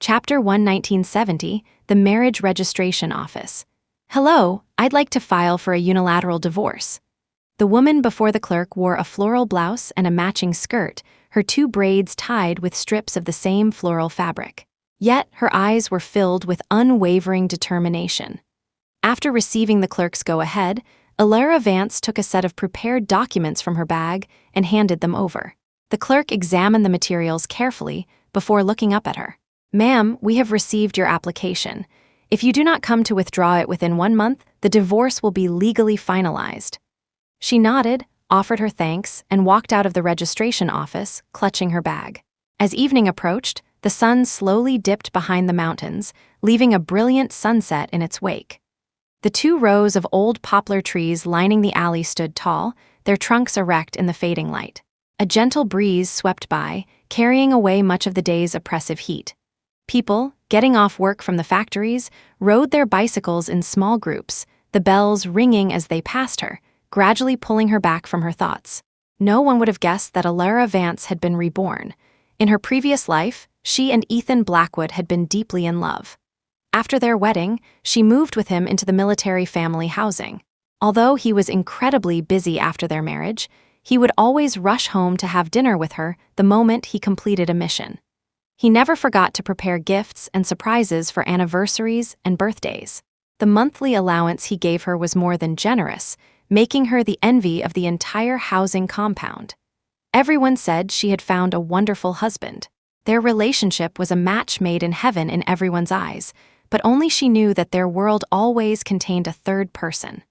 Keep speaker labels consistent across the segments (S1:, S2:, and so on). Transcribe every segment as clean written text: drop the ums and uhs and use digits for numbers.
S1: Chapter 1, 1970, The Marriage Registration Office. Hello, I'd like to file for a unilateral divorce. The woman before the clerk wore a floral blouse and a matching skirt, her two braids tied with strips of the same floral fabric. Yet her eyes were filled with unwavering determination. After receiving the clerk's go-ahead, Elara Vance took a set of prepared documents from her bag and handed them over. The clerk examined the materials carefully before looking up at her. "Ma'am, we have received your application. If you do not come to withdraw it within 1 month, the divorce will be legally finalized." She nodded, offered her thanks, and walked out of the registration office, clutching her bag. As evening approached, the sun slowly dipped behind the mountains, leaving a brilliant sunset in its wake. The 2 rows of old poplar trees lining the alley stood tall, their trunks erect in the fading light. A gentle breeze swept by, carrying away much of the day's oppressive heat. People, getting off work from the factories, rode their bicycles in small groups, the bells ringing as they passed her, gradually pulling her back from her thoughts. No one would have guessed that Elara Vance had been reborn. In her previous life, she and Ethan Blackwood had been deeply in love. After their wedding, she moved with him into the military family housing. Although he was incredibly busy after their marriage, he would always rush home to have dinner with her the moment he completed a mission. He never forgot to prepare gifts and surprises for anniversaries and birthdays. The monthly allowance he gave her was more than generous, making her the envy of the entire housing compound. Everyone said she had found a wonderful husband. Their relationship was a match made in heaven in everyone's eyes, but only she knew that their world always contained a third person.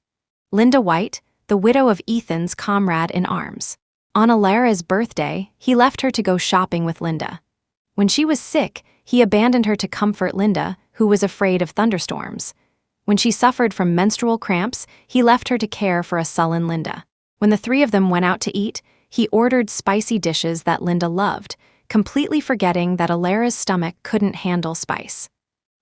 S1: Linda White, the widow of Ethan's comrade in arms. On Elara's birthday, he left her to go shopping with Linda. When she was sick, he abandoned her to comfort Linda, who was afraid of thunderstorms. When she suffered from menstrual cramps, he left her to care for a sullen Linda. When the 3 of them went out to eat, he ordered spicy dishes that Linda loved, completely forgetting that Elara's stomach couldn't handle spice.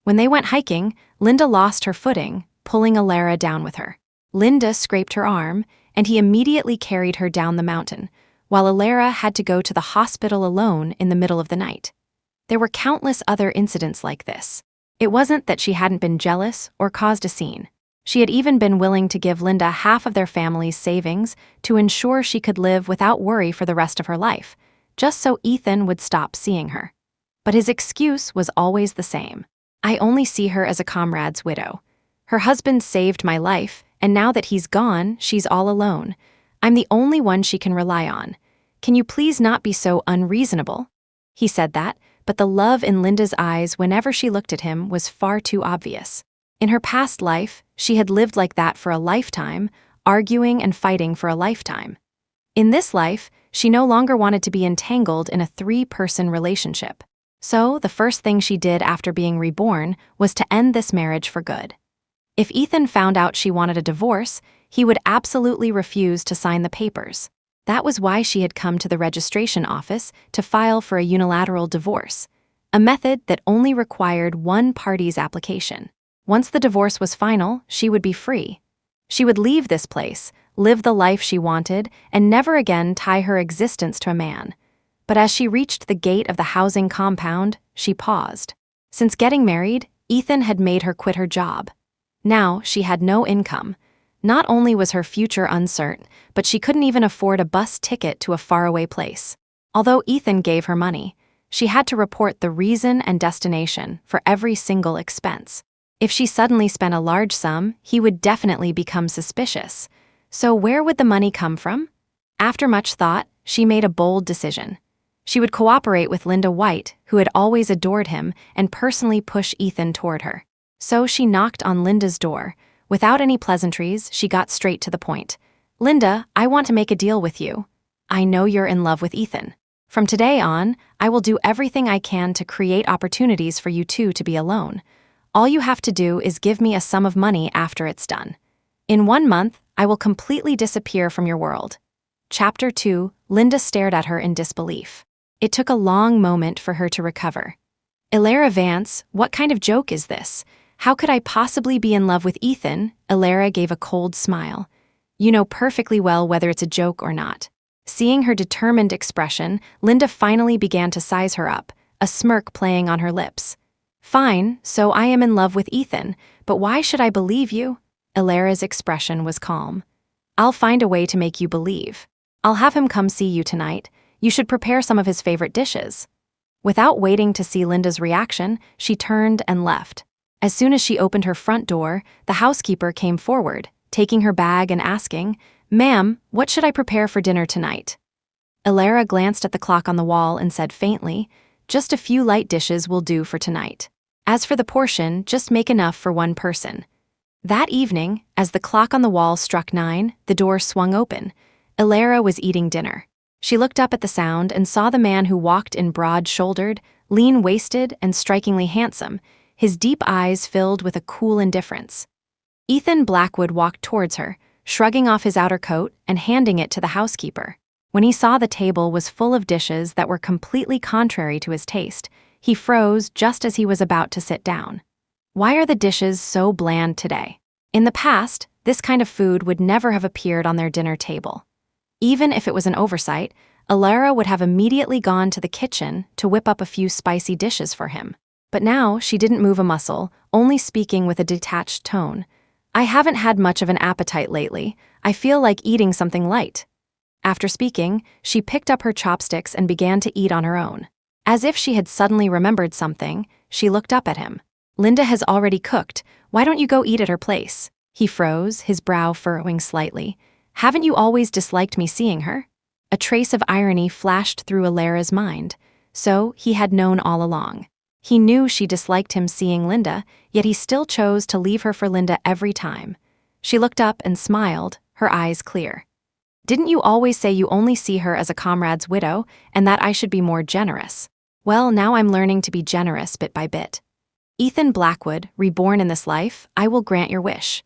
S1: When they went hiking, Linda lost her footing, pulling Elara down with her. Linda scraped her arm, and he immediately carried her down the mountain, while Elara had to go to the hospital alone in the middle of the night. There were countless other incidents like this. It wasn't that she hadn't been jealous or caused a scene. She had even been willing to give Linda half of their family's savings to ensure she could live without worry for the rest of her life, just so Ethan would stop seeing her. But his excuse was always the same. "I only see her as a comrade's widow. Her husband saved my life, and now that he's gone, she's all alone. I'm the only one she can rely on. Can you please not be so unreasonable?" He said that, but the love in Linda's eyes whenever she looked at him was far too obvious. In her past life, she had lived like that for a lifetime, arguing and fighting for a lifetime. In this life, she no longer wanted to be entangled in a 3-person relationship. So, the first thing she did after being reborn was to end this marriage for good. If Ethan found out she wanted a divorce, he would absolutely refuse to sign the papers. That was why she had come to the registration office to file for a unilateral divorce, a method that only required one party's application. Once the divorce was final, she would be free. She would leave this place, live the life she wanted, and never again tie her existence to a man. But as she reached the gate of the housing compound, she paused. Since getting married, Ethan had made her quit her job. Now she had no income. Not only was her future uncertain, but she couldn't even afford a bus ticket to a faraway place. Although Ethan gave her money, she had to report the reason and destination for every single expense. If she suddenly spent a large sum, he would definitely become suspicious. So where would the money come from? After much thought, she made a bold decision. She would cooperate with Linda White, who had always adored him, and personally push Ethan toward her. So she knocked on Linda's door. Without any pleasantries, she got straight to the point. "Linda, I want to make a deal with you. I know you're in love with Ethan. From today on, I will do everything I can to create opportunities for you two to be alone. All you have to do is give me a sum of money after it's done. In 1 month, I will completely disappear from your world." Chapter 2, Linda stared at her in disbelief. It took a long moment for her to recover. "Elara Vance, what kind of joke is this? How could I possibly be in love with Ethan?" Elara gave a cold smile. "You know perfectly well whether it's a joke or not." Seeing her determined expression, Linda finally began to size her up, a smirk playing on her lips. Fine, so I am in love with Ethan, but why should I believe you? Alara's expression was calm. I'll find a way to make you believe. I'll have him come see you tonight. You should prepare some of his favorite dishes. Without waiting to see Linda's reaction, she turned and left. As soon as she opened her front door, the housekeeper came forward, taking her bag and asking, "Ma'am, what should I prepare for dinner tonight?" Alara glanced at the clock on the wall and said faintly, "Just a few light dishes will do for tonight. As for the portion, just make enough for one person." That evening, as the clock on the wall struck 9, the door swung open. Alara was eating dinner. She looked up at the sound and saw the man who walked in broad-shouldered, lean-waisted, and strikingly handsome, his deep eyes filled with a cool indifference. Ethan Blackwood walked towards her, shrugging off his outer coat and handing it to the housekeeper. When he saw the table was full of dishes that were completely contrary to his taste, he froze just as he was about to sit down. Why are the dishes so bland today? In the past, this kind of food would never have appeared on their dinner table. Even if it was an oversight, Alara would have immediately gone to the kitchen to whip up a few spicy dishes for him. But now she didn't move a muscle, only speaking with a detached tone. "I haven't had much of an appetite lately. I feel like eating something light." After speaking, she picked up her chopsticks and began to eat on her own. As if she had suddenly remembered something, she looked up at him. "Linda has already cooked. Why don't you go eat at her place?" He froze, his brow furrowing slightly. "Haven't you always disliked me seeing her?" A trace of irony flashed through Alara's mind. So he had known all along. He knew she disliked him seeing Linda, yet he still chose to leave her for Linda every time. She looked up and smiled, her eyes clear. "Didn't you always say you only see her as a comrade's widow, and that I should be more generous? Well, now I'm learning to be generous bit by bit. Ethan Blackwood, reborn in this life, I will grant your wish.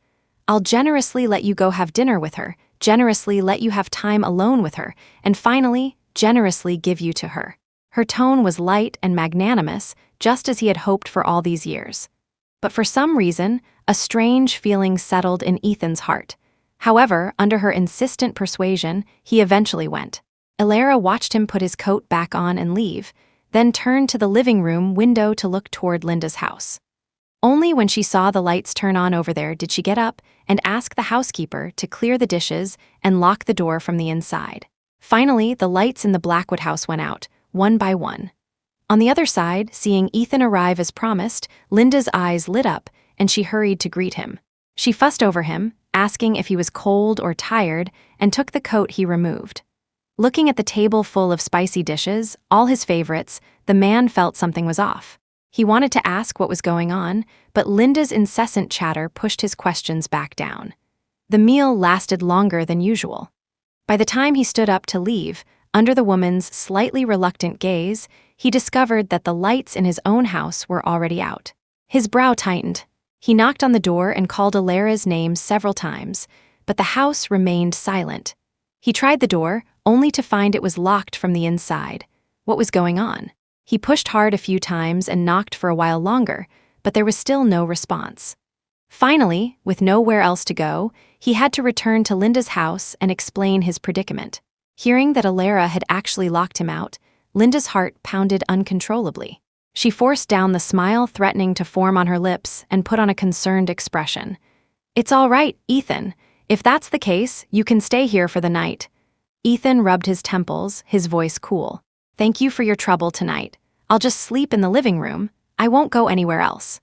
S1: I'll generously let you go have dinner with her, generously let you have time alone with her, and finally, generously give you to her." Her tone was light and magnanimous, just as he had hoped for all these years. But for some reason, a strange feeling settled in Ethan's heart. However, under her insistent persuasion, he eventually went. Alara watched him put his coat back on and leave, then turned to the living room window to look toward Linda's house. Only when she saw the lights turn on over there did she get up and ask the housekeeper to clear the dishes and lock the door from the inside. Finally, the lights in the Blackwood house went out, one by one. On the other side, seeing Ethan arrive as promised, Linda's eyes lit up and she hurried to greet him. She fussed over him, asking if he was cold or tired, and took the coat he removed. Looking at the table full of spicy dishes, all his favorites, the man felt something was off. He wanted to ask what was going on, but Linda's incessant chatter pushed his questions back down. The meal lasted longer than usual. By the time he stood up to leave, under the woman's slightly reluctant gaze, he discovered that the lights in his own house were already out. His brow tightened. He knocked on the door and called Alara's name several times, but the house remained silent. He tried the door, only to find it was locked from the inside. What was going on? He pushed hard a few times and knocked for a while longer, but there was still no response. Finally, with nowhere else to go, he had to return to Linda's house and explain his predicament. Hearing that Alara had actually locked him out, Linda's heart pounded uncontrollably. She forced down the smile threatening to form on her lips and put on a concerned expression. "It's all right, Ethan. If that's the case, you can stay here for the night." Ethan rubbed his temples, his voice cool. "Thank you for your trouble tonight. I'll just sleep in the living room. I won't go anywhere else."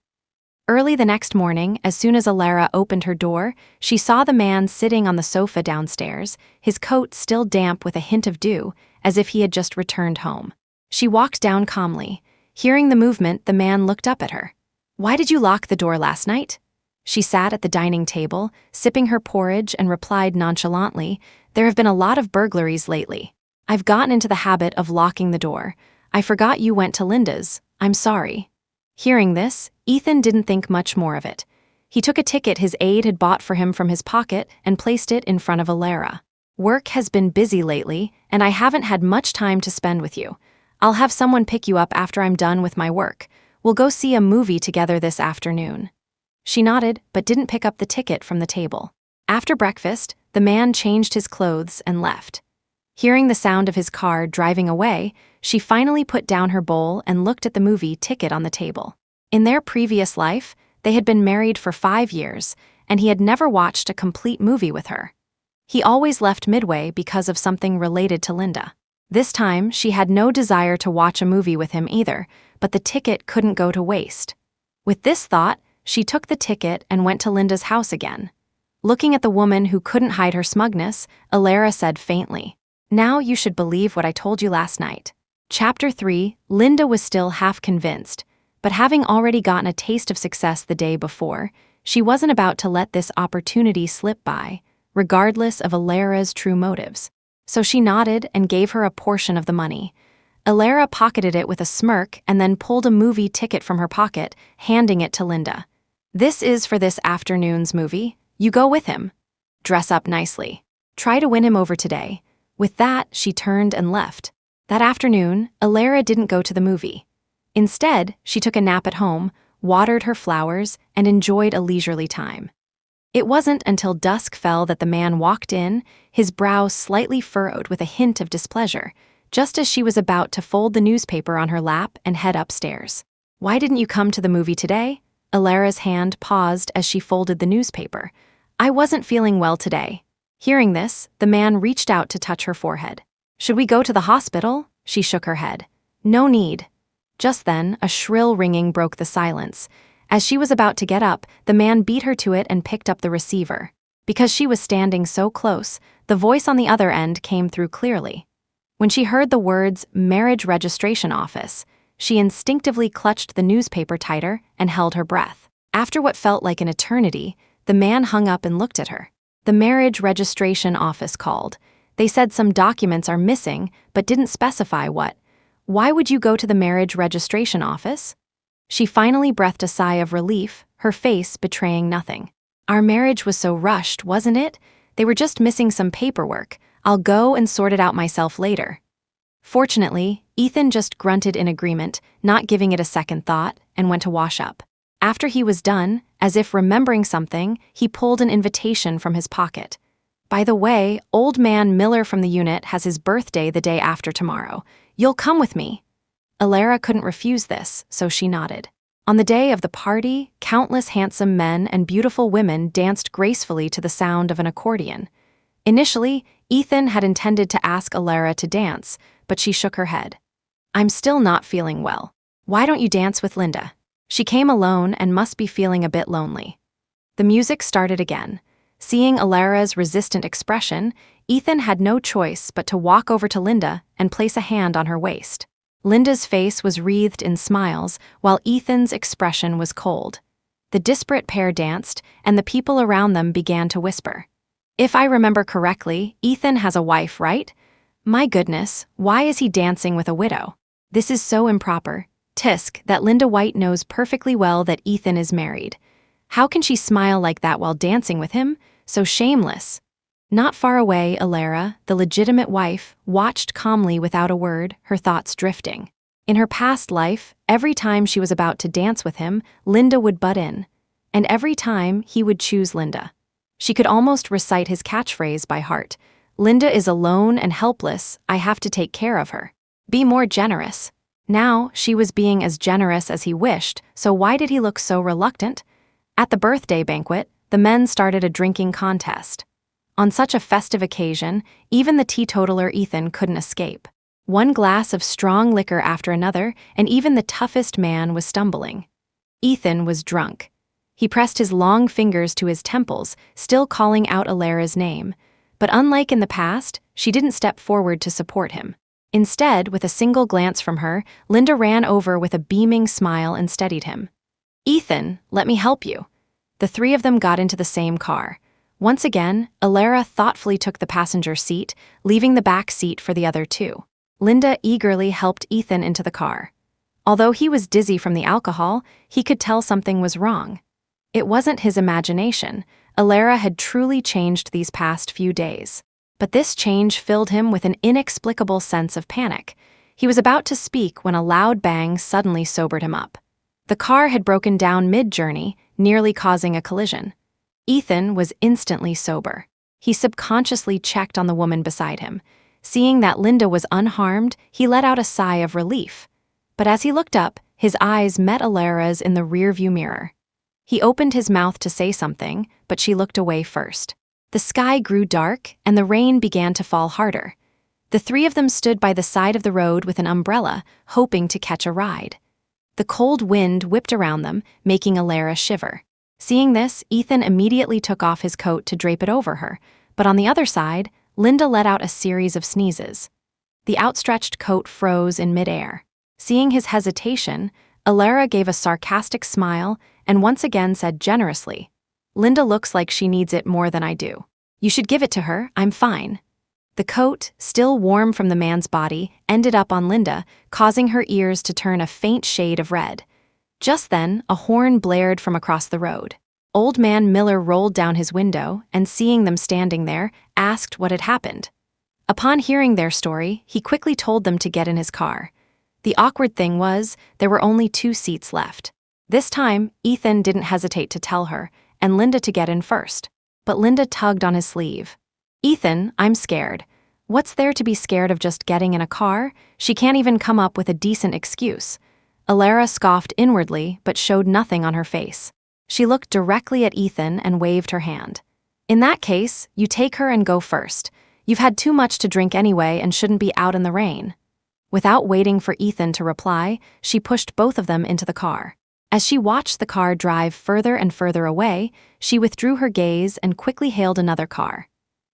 S1: Early the next morning, as soon as Alara opened her door, she saw the man sitting on the sofa downstairs, his coat still damp with a hint of dew, as if he had just returned home. She walked down calmly. Hearing the movement, the man looked up at her. "Why did you lock the door last night?" She sat at the dining table, sipping her porridge, and replied nonchalantly, "There have been a lot of burglaries lately. I've gotten into the habit of locking the door. I forgot you went to Linda's. I'm sorry." Hearing this, Ethan didn't think much more of it. He took a ticket his aide had bought for him from his pocket and placed it in front of Alara. "Work has been busy lately, and I haven't had much time to spend with you. I'll have someone pick you up after I'm done with my work. We'll go see a movie together this afternoon." She nodded, but didn't pick up the ticket from the table. After breakfast, the man changed his clothes and left. Hearing the sound of his car driving away, she finally put down her bowl and looked at the movie ticket on the table. In their previous life, they had been married for 5 years, and he had never watched a complete movie with her. He always left midway because of something related to Linda. This time, she had no desire to watch a movie with him either, but the ticket couldn't go to waste. With this thought, she took the ticket and went to Linda's house again. Looking at the woman who couldn't hide her smugness, Alara said faintly, "Now you should believe what I told you last night." Chapter 3, Linda was still half convinced, but having already gotten a taste of success the day before, she wasn't about to let this opportunity slip by, regardless of Alara's true motives. So she nodded and gave her a portion of the money. Alara pocketed it with a smirk and then pulled a movie ticket from her pocket, handing it to Linda. "This is for this afternoon's movie. You go with him. Dress up nicely. Try to win him over today." With that, she turned and left. That afternoon, Alara didn't go to the movie. Instead, she took a nap at home, watered her flowers, and enjoyed a leisurely time. It wasn't until dusk fell that the man walked in, his brow slightly furrowed with a hint of displeasure, just as she was about to fold the newspaper on her lap and head upstairs. "Why didn't you come to the movie today?" Alara's hand paused as she folded the newspaper. "I wasn't feeling well today." Hearing this, the man reached out to touch her forehead. "Should we go to the hospital?" She shook her head. "No need." Just then, a shrill ringing broke the silence. As she was about to get up, the man beat her to it and picked up the receiver. Because she was standing so close, the voice on the other end came through clearly. When she heard the words "marriage registration office," she instinctively clutched the newspaper tighter and held her breath. After what felt like an eternity, the man hung up and looked at her. "The marriage registration office called. They said some documents are missing, but didn't specify what. Why would you go to the marriage registration office?" She finally breathed a sigh of relief, her face betraying nothing. "Our marriage was so rushed, wasn't it? They were just missing some paperwork. I'll go and sort it out myself later." Fortunately, Ethan just grunted in agreement, not giving it a second thought, and went to wash up. After he was done, as if remembering something, he pulled an invitation from his pocket. "By the way, old man Miller from the unit has his birthday the day after tomorrow. You'll come with me." Alara couldn't refuse this, so she nodded. On the day of the party, countless handsome men and beautiful women danced gracefully to the sound of an accordion. Initially, Ethan had intended to ask Alara to dance, but she shook her head. "I'm still not feeling well. Why don't you dance with Linda?" She came alone and must be feeling a bit lonely. The music started again. Seeing Alara's resistant expression, Ethan had no choice but to walk over to Linda and place a hand on her waist. Linda's face was wreathed in smiles, while Ethan's expression was cold. The disparate pair danced, and the people around them began to whisper. "If I remember correctly, Ethan has a wife, right? My goodness, why is he dancing with a widow? This is so improper. Tisk, that Linda White knows perfectly well that Ethan is married. How can she smile like that while dancing with him? So shameless." Not far away, Alara, the legitimate wife, watched calmly without a word, her thoughts drifting. In her past life, every time she was about to dance with him, Linda would butt in. And every time, he would choose Linda. She could almost recite his catchphrase by heart. "Linda is alone and helpless, I have to take care of her. Be more generous." Now, she was being as generous as he wished, so why did he look so reluctant? At the birthday banquet, the men started a drinking contest. On such a festive occasion, even the teetotaler Ethan couldn't escape. One glass of strong liquor after another, and even the toughest man was stumbling. Ethan was drunk. He pressed his long fingers to his temples, still calling out Alara's name. But unlike in the past, she didn't step forward to support him. Instead, with a single glance from her, Linda ran over with a beaming smile and steadied him. "Ethan, let me help you." The three of them got into the same car. Once again, Alara thoughtfully took the passenger seat, leaving the back seat for the other two. Linda eagerly helped Ethan into the car. Although he was dizzy from the alcohol, he could tell something was wrong. It wasn't his imagination. Alara had truly changed these past few days. But this change filled him with an inexplicable sense of panic. He was about to speak when a loud bang suddenly sobered him up. The car had broken down mid-journey, nearly causing a collision. Ethan was instantly sober. He subconsciously checked on the woman beside him. Seeing that Linda was unharmed, he let out a sigh of relief. But as he looked up, His eyes met Alara's in the rearview mirror. He opened his mouth to say something, but she looked away first. The sky grew dark, and the rain began to fall harder. The three of them stood by the side of the road with an umbrella, hoping to catch a ride. The cold wind whipped around them, making Alara shiver. Seeing this, Ethan immediately took off his coat to drape it over her, but on the other side, Linda let out a series of sneezes. The outstretched coat froze in midair. Seeing his hesitation, Alara gave a sarcastic smile and once again said generously, "Linda looks like she needs it more than I do. You should give it to her, I'm fine." The coat, still warm from the man's body, ended up on Linda, causing her ears to turn a faint shade of red. Just then, a horn blared from across the road. Old Man Miller rolled down his window and, seeing them standing there, asked what had happened. Upon hearing their story, he quickly told them to get in his car. The awkward thing was, there were only 2 seats left. This time, Ethan didn't hesitate to tell her, and Linda to get in first. But Linda tugged on his sleeve. "Ethan, I'm scared." "What's there to be scared of just getting in a car? She can't even come up with a decent excuse." Alara scoffed inwardly but showed nothing on her face. She looked directly at Ethan and waved her hand. "In that case, you take her and go first. You've had too much to drink anyway and shouldn't be out in the rain." Without waiting for Ethan to reply, she pushed both of them into the car. As she watched the car drive further and further away, she withdrew her gaze and quickly hailed another car.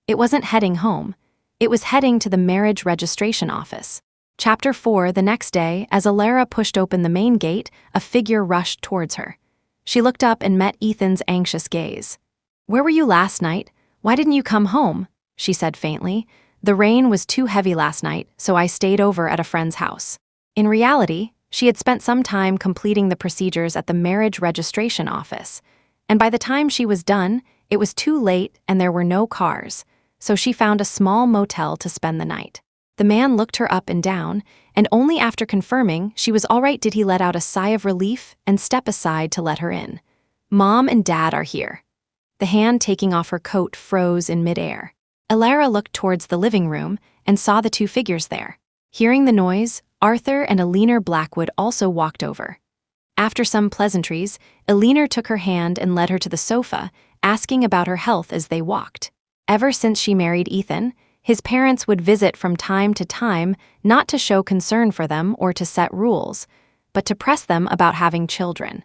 S1: It wasn't heading home. It was heading to the marriage registration office. Chapter 4. The next day, as Alara pushed open the main gate, a figure rushed towards her. She looked up and met Ethan's anxious gaze. "Where were you last night? Why didn't you come home?" she said faintly. "The rain was too heavy last night, so I stayed over at a friend's house." In reality, she had spent some time completing the procedures at the marriage registration office, and by the time she was done, it was too late and there were no cars, so she found a small motel to spend the night. The man looked her up and down, and only after confirming she was all right did he let out a sigh of relief and step aside to let her in. "Mom and Dad are here." The hand taking off her coat froze in midair. Alara looked towards the living room and saw the 2 figures there. Hearing the noise, Arthur and Eleanor Blackwood also walked over. After some pleasantries, Eleanor took her hand and led her to the sofa, asking about her health as they walked. Ever since she married Ethan, his parents would visit from time to time, not to show concern for them or to set rules, but to press them about having children.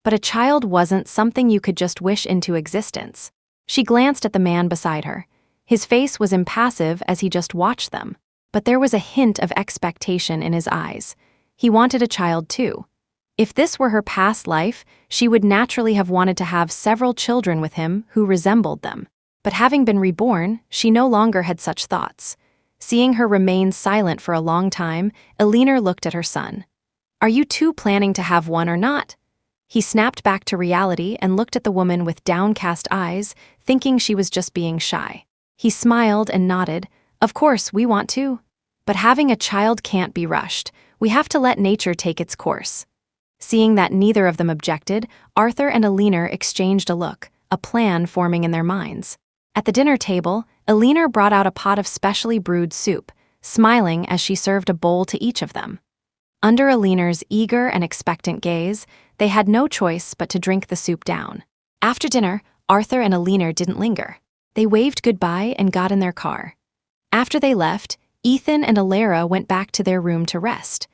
S1: But a child wasn't something you could just wish into existence. She glanced at the man beside her. His face was impassive as he just watched them, but there was a hint of expectation in his eyes. He wanted a child too. If this were her past life, she would naturally have wanted to have several children with him who resembled them. But having been reborn, she no longer had such thoughts. Seeing her remain silent for a long time, Eleanor looked at her son. "Are you two planning to have one or not?" He snapped back to reality and looked at the woman with downcast eyes, thinking she was just being shy. He smiled and nodded. "Of course, we want to. But having a child can't be rushed. We have to let nature take its course." Seeing that neither of them objected, Arthur and Eleanor exchanged a look, a plan forming in their minds. At the dinner table, Eleanor brought out a pot of specially brewed soup, smiling as she served a bowl to each of them. Under Eleanor's eager and expectant gaze, they had no choice but to drink the soup down. After dinner, Arthur and Eleanor didn't linger. They waved goodbye and got in their car. After they left, Ethan and Alara went back to their room to rest.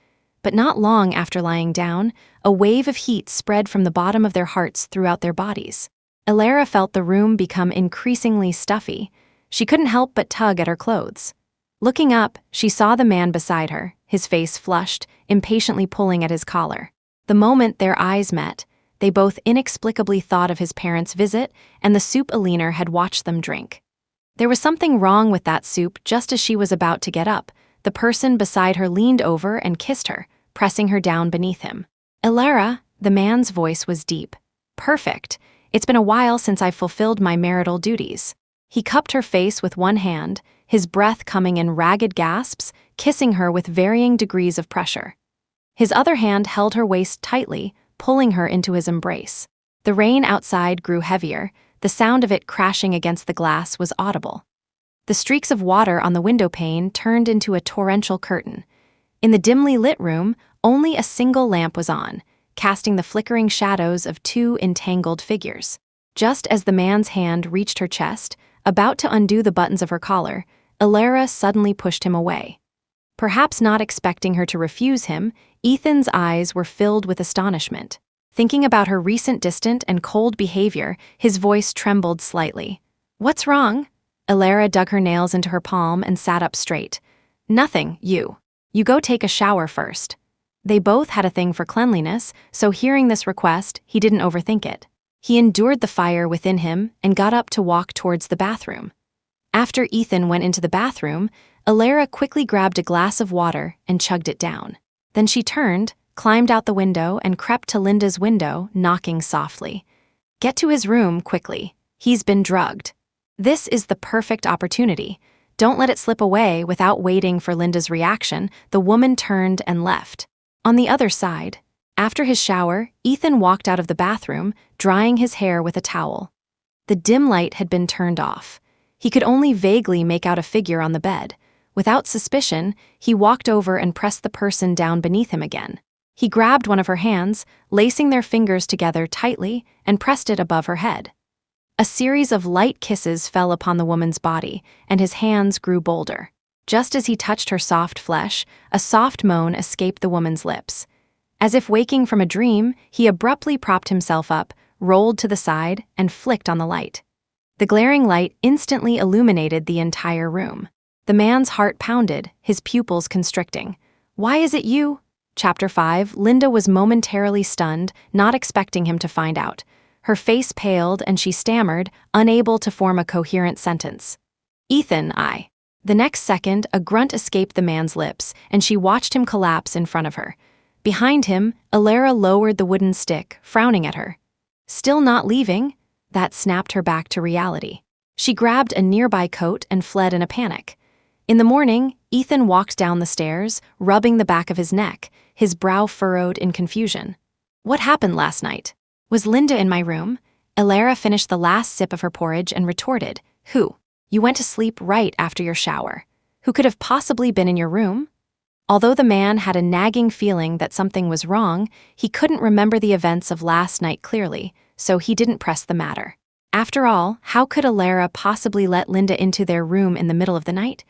S1: But not long after lying down, a wave of heat spread from the bottom of their hearts throughout their bodies. Alara felt the room become increasingly stuffy. She couldn't help but tug at her clothes. Looking up, she saw the man beside her, his face flushed, impatiently pulling at his collar. The moment their eyes met, they both inexplicably thought of his parents' visit and the soup Eleanor had watched them drink. There was something wrong with that soup. Just as she was about to get up, the person beside her leaned over and kissed her, pressing her down beneath him. "Alara," the man's voice was deep. "Perfect. It's been a while since I've fulfilled my marital duties." He cupped her face with one hand, his breath coming in ragged gasps, kissing her with varying degrees of pressure. His other hand held her waist tightly, pulling her into his embrace. The rain outside grew heavier. The sound of it crashing against the glass was audible. The streaks of water on the window pane turned into a torrential curtain. In the dimly lit room, Only a single lamp was on, casting the flickering shadows of two entangled figures. Just as the man's hand reached her chest, about to undo the buttons of her collar, Elara suddenly pushed him away. Perhaps not expecting her to refuse him, Ethan's eyes were filled with astonishment. Thinking about her recent distant and cold behavior, his voice trembled slightly. "What's wrong?" Elara dug her nails into her palm and sat up straight. "Nothing, you. You go take a shower first." They both had a thing for cleanliness, so hearing this request, he didn't overthink it. He endured the fire within him and got up to walk towards the bathroom. After Ethan went into the bathroom, Elara quickly grabbed a glass of water and chugged it down. Then she turned, climbed out the window, and crept to Linda's window, knocking softly. "Get to his room, quickly. He's been drugged." This is the perfect opportunity. Don't let it slip away without waiting for Linda's reaction. The woman turned and left. On the other side, after his shower, Ethan walked out of the bathroom, drying his hair with a towel. The dim light had been turned off. He could only vaguely make out a figure on the bed. Without suspicion, he walked over and pressed the person down beneath him again. He grabbed one of her hands, lacing their fingers together tightly, and pressed it above her head. A series of light kisses fell upon the woman's body, and his hands grew bolder. Just as he touched her soft flesh, a soft moan escaped the woman's lips. As if waking from a dream, he abruptly propped himself up, rolled to the side, and flicked on the light. The glaring light instantly illuminated the entire room. The man's heart pounded, his pupils constricting. "Why is it you?" Chapter 5. Linda was momentarily stunned, not expecting him to find out. Her face paled and she stammered, unable to form a coherent sentence. "Ethan, I." The next second, a grunt escaped the man's lips, and she watched him collapse in front of her. Behind him, Elara lowered the wooden stick, frowning at her. "Still not leaving?" That snapped her back to reality. She grabbed a nearby coat and fled in a panic. In the morning, Ethan walked down the stairs, rubbing the back of his neck, his brow furrowed in confusion. "What happened last night? Was Linda in my room?" Elara finished the last sip of her porridge and retorted, "Who? You went to sleep right after your shower. Who could have possibly been in your room?" Although the man had a nagging feeling that something was wrong, he couldn't remember the events of last night clearly, so he didn't press the matter. After all, how could Elara possibly let Linda into their room in the middle of the night?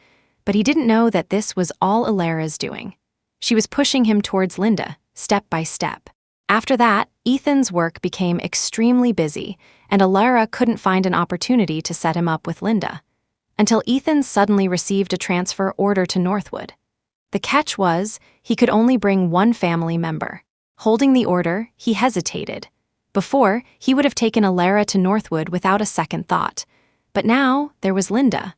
S1: But he didn't know that this was all Elara's doing. She was pushing him towards Linda, step by step. After that, Ethan's work became extremely busy, and Elara couldn't find an opportunity to set him up with Linda. Until Ethan suddenly received a transfer order to Northwood. The catch was, he could only bring one family member. Holding the order, he hesitated. Before, he would have taken Elara to Northwood without a second thought. But now, there was Linda.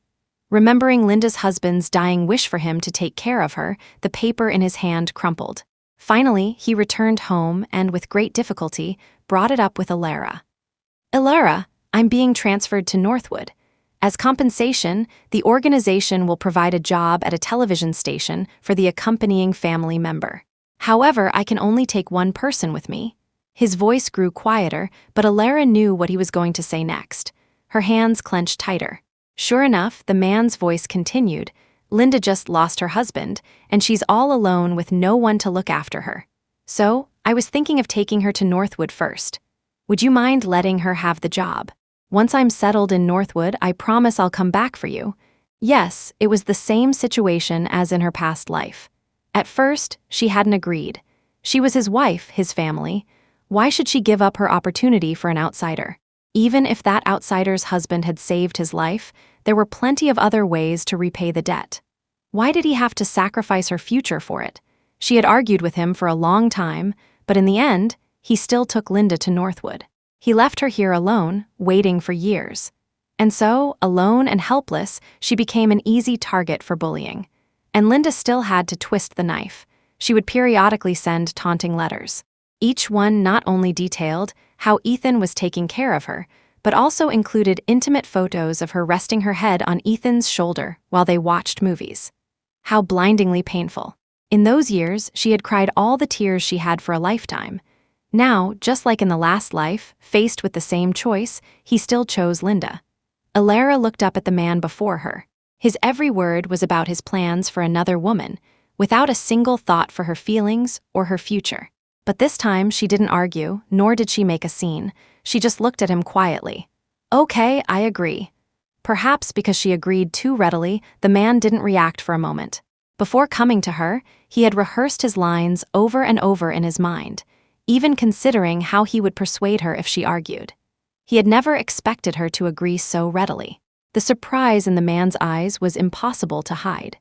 S1: Remembering Linda's husband's dying wish for him to take care of her, the paper in his hand crumpled. Finally, he returned home and, with great difficulty, brought it up with Elara. "Elara, I'm being transferred to Northwood. As compensation, the organization will provide a job at a television station for the accompanying family member. However, I can only take one person with me." His voice grew quieter, but Elara knew what he was going to say next. Her hands clenched tighter. Sure enough, the man's voice continued. "Linda just lost her husband, and she's all alone with no one to look after her. So, I was thinking of taking her to Northwood first. Would you mind letting her have the job? Once I'm settled in Northwood, I promise I'll come back for you." Yes, it was the same situation as in her past life. At first, she hadn't agreed. She was his wife, his family. Why should she give up her opportunity for an outsider? Even if that outsider's husband had saved his life, there were plenty of other ways to repay the debt. Why did he have to sacrifice her future for it? She had argued with him for a long time, but in the end, he still took Linda to Northwood. He left her here alone, waiting for years. And so, alone and helpless, she became an easy target for bullying. And Linda still had to twist the knife. She would periodically send taunting letters. Each one not only detailed how Ethan was taking care of her, but also included intimate photos of her resting her head on Ethan's shoulder while they watched movies. How blindingly painful. In those years, she had cried all the tears she had for a lifetime. Now, just like in the last life, faced with the same choice, he still chose Linda. Elara looked up at the man before her. His every word was about his plans for another woman, without a single thought for her feelings or her future. But this time she didn't argue, nor did she make a scene. She just looked at him quietly. "Okay, I agree." Perhaps because she agreed too readily, the man didn't react for a moment. Before coming to her, he had rehearsed his lines over and over in his mind, even considering how he would persuade her if she argued. He had never expected her to agree so readily. The surprise in the man's eyes was impossible to hide.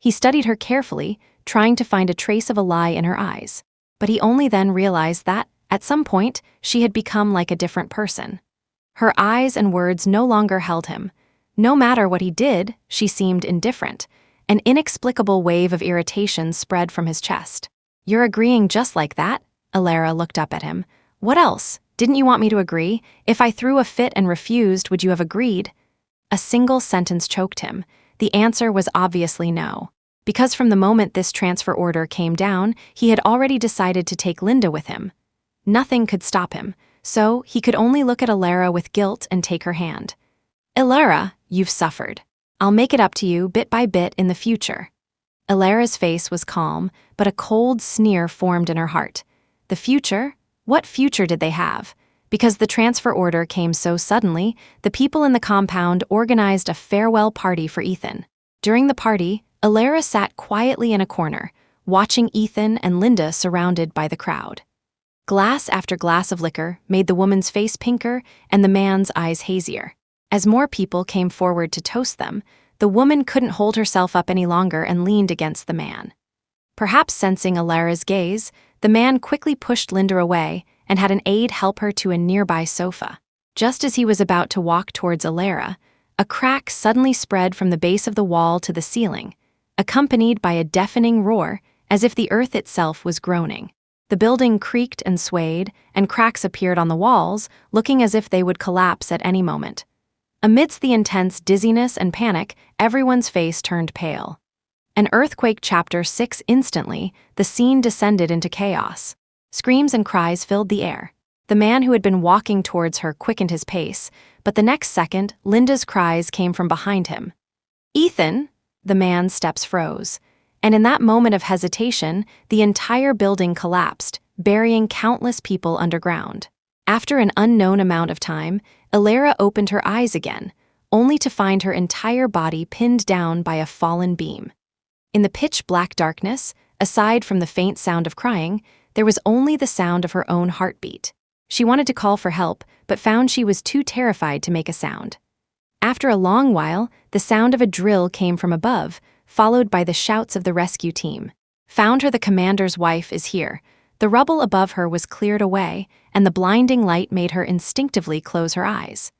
S1: He studied her carefully, trying to find a trace of a lie in her eyes. But he only then realized that, at some point, she had become like a different person. Her eyes and words no longer held him. No matter what he did, she seemed indifferent. An inexplicable wave of irritation spread from his chest. "You're agreeing just like that?" Alara looked up at him. "What else? Didn't you want me to agree? If I threw a fit and refused, would you have agreed?" A single sentence choked him. The answer was obviously no. Because from the moment this transfer order came down, he had already decided to take Linda with him. Nothing could stop him, so he could only look at Alara with guilt and take her hand. "Alara, you've suffered. I'll make it up to you bit by bit in the future." Alara's face was calm, but a cold sneer formed in her heart. The future? What future did they have? Because the transfer order came so suddenly, the people in the compound organized a farewell party for Ethan. During the party, Alara sat quietly in a corner, watching Ethan and Linda surrounded by the crowd. Glass after glass of liquor made the woman's face pinker and the man's eyes hazier. As more people came forward to toast them, the woman couldn't hold herself up any longer and leaned against the man. Perhaps sensing Alara's gaze, the man quickly pushed Linda away and had an aide help her to a nearby sofa. Just as he was about to walk towards Alara, a crack suddenly spread from the base of the wall to the ceiling, accompanied by a deafening roar, as if the earth itself was groaning. The building creaked and swayed, and cracks appeared on the walls, looking as if they would collapse at any moment. Amidst the intense dizziness and panic, everyone's face turned pale. An earthquake chapter 6 instantly, the scene descended into chaos. Screams and cries filled the air. The man who had been walking towards her quickened his pace, but the next second, Linda's cries came from behind him. "Ethan!" The man's steps froze. And in that moment of hesitation, the entire building collapsed, burying countless people underground. After an unknown amount of time, Alara opened her eyes again, only to find her entire body pinned down by a fallen beam. In the pitch-black darkness, aside from the faint sound of crying, there was only the sound of her own heartbeat. She wanted to call for help, but found she was too terrified to make a sound. After a long while, the sound of a drill came from above, followed by the shouts of the rescue team. "Found her, the commander's wife is here." The rubble above her was cleared away, and the blinding light made her instinctively close her eyes.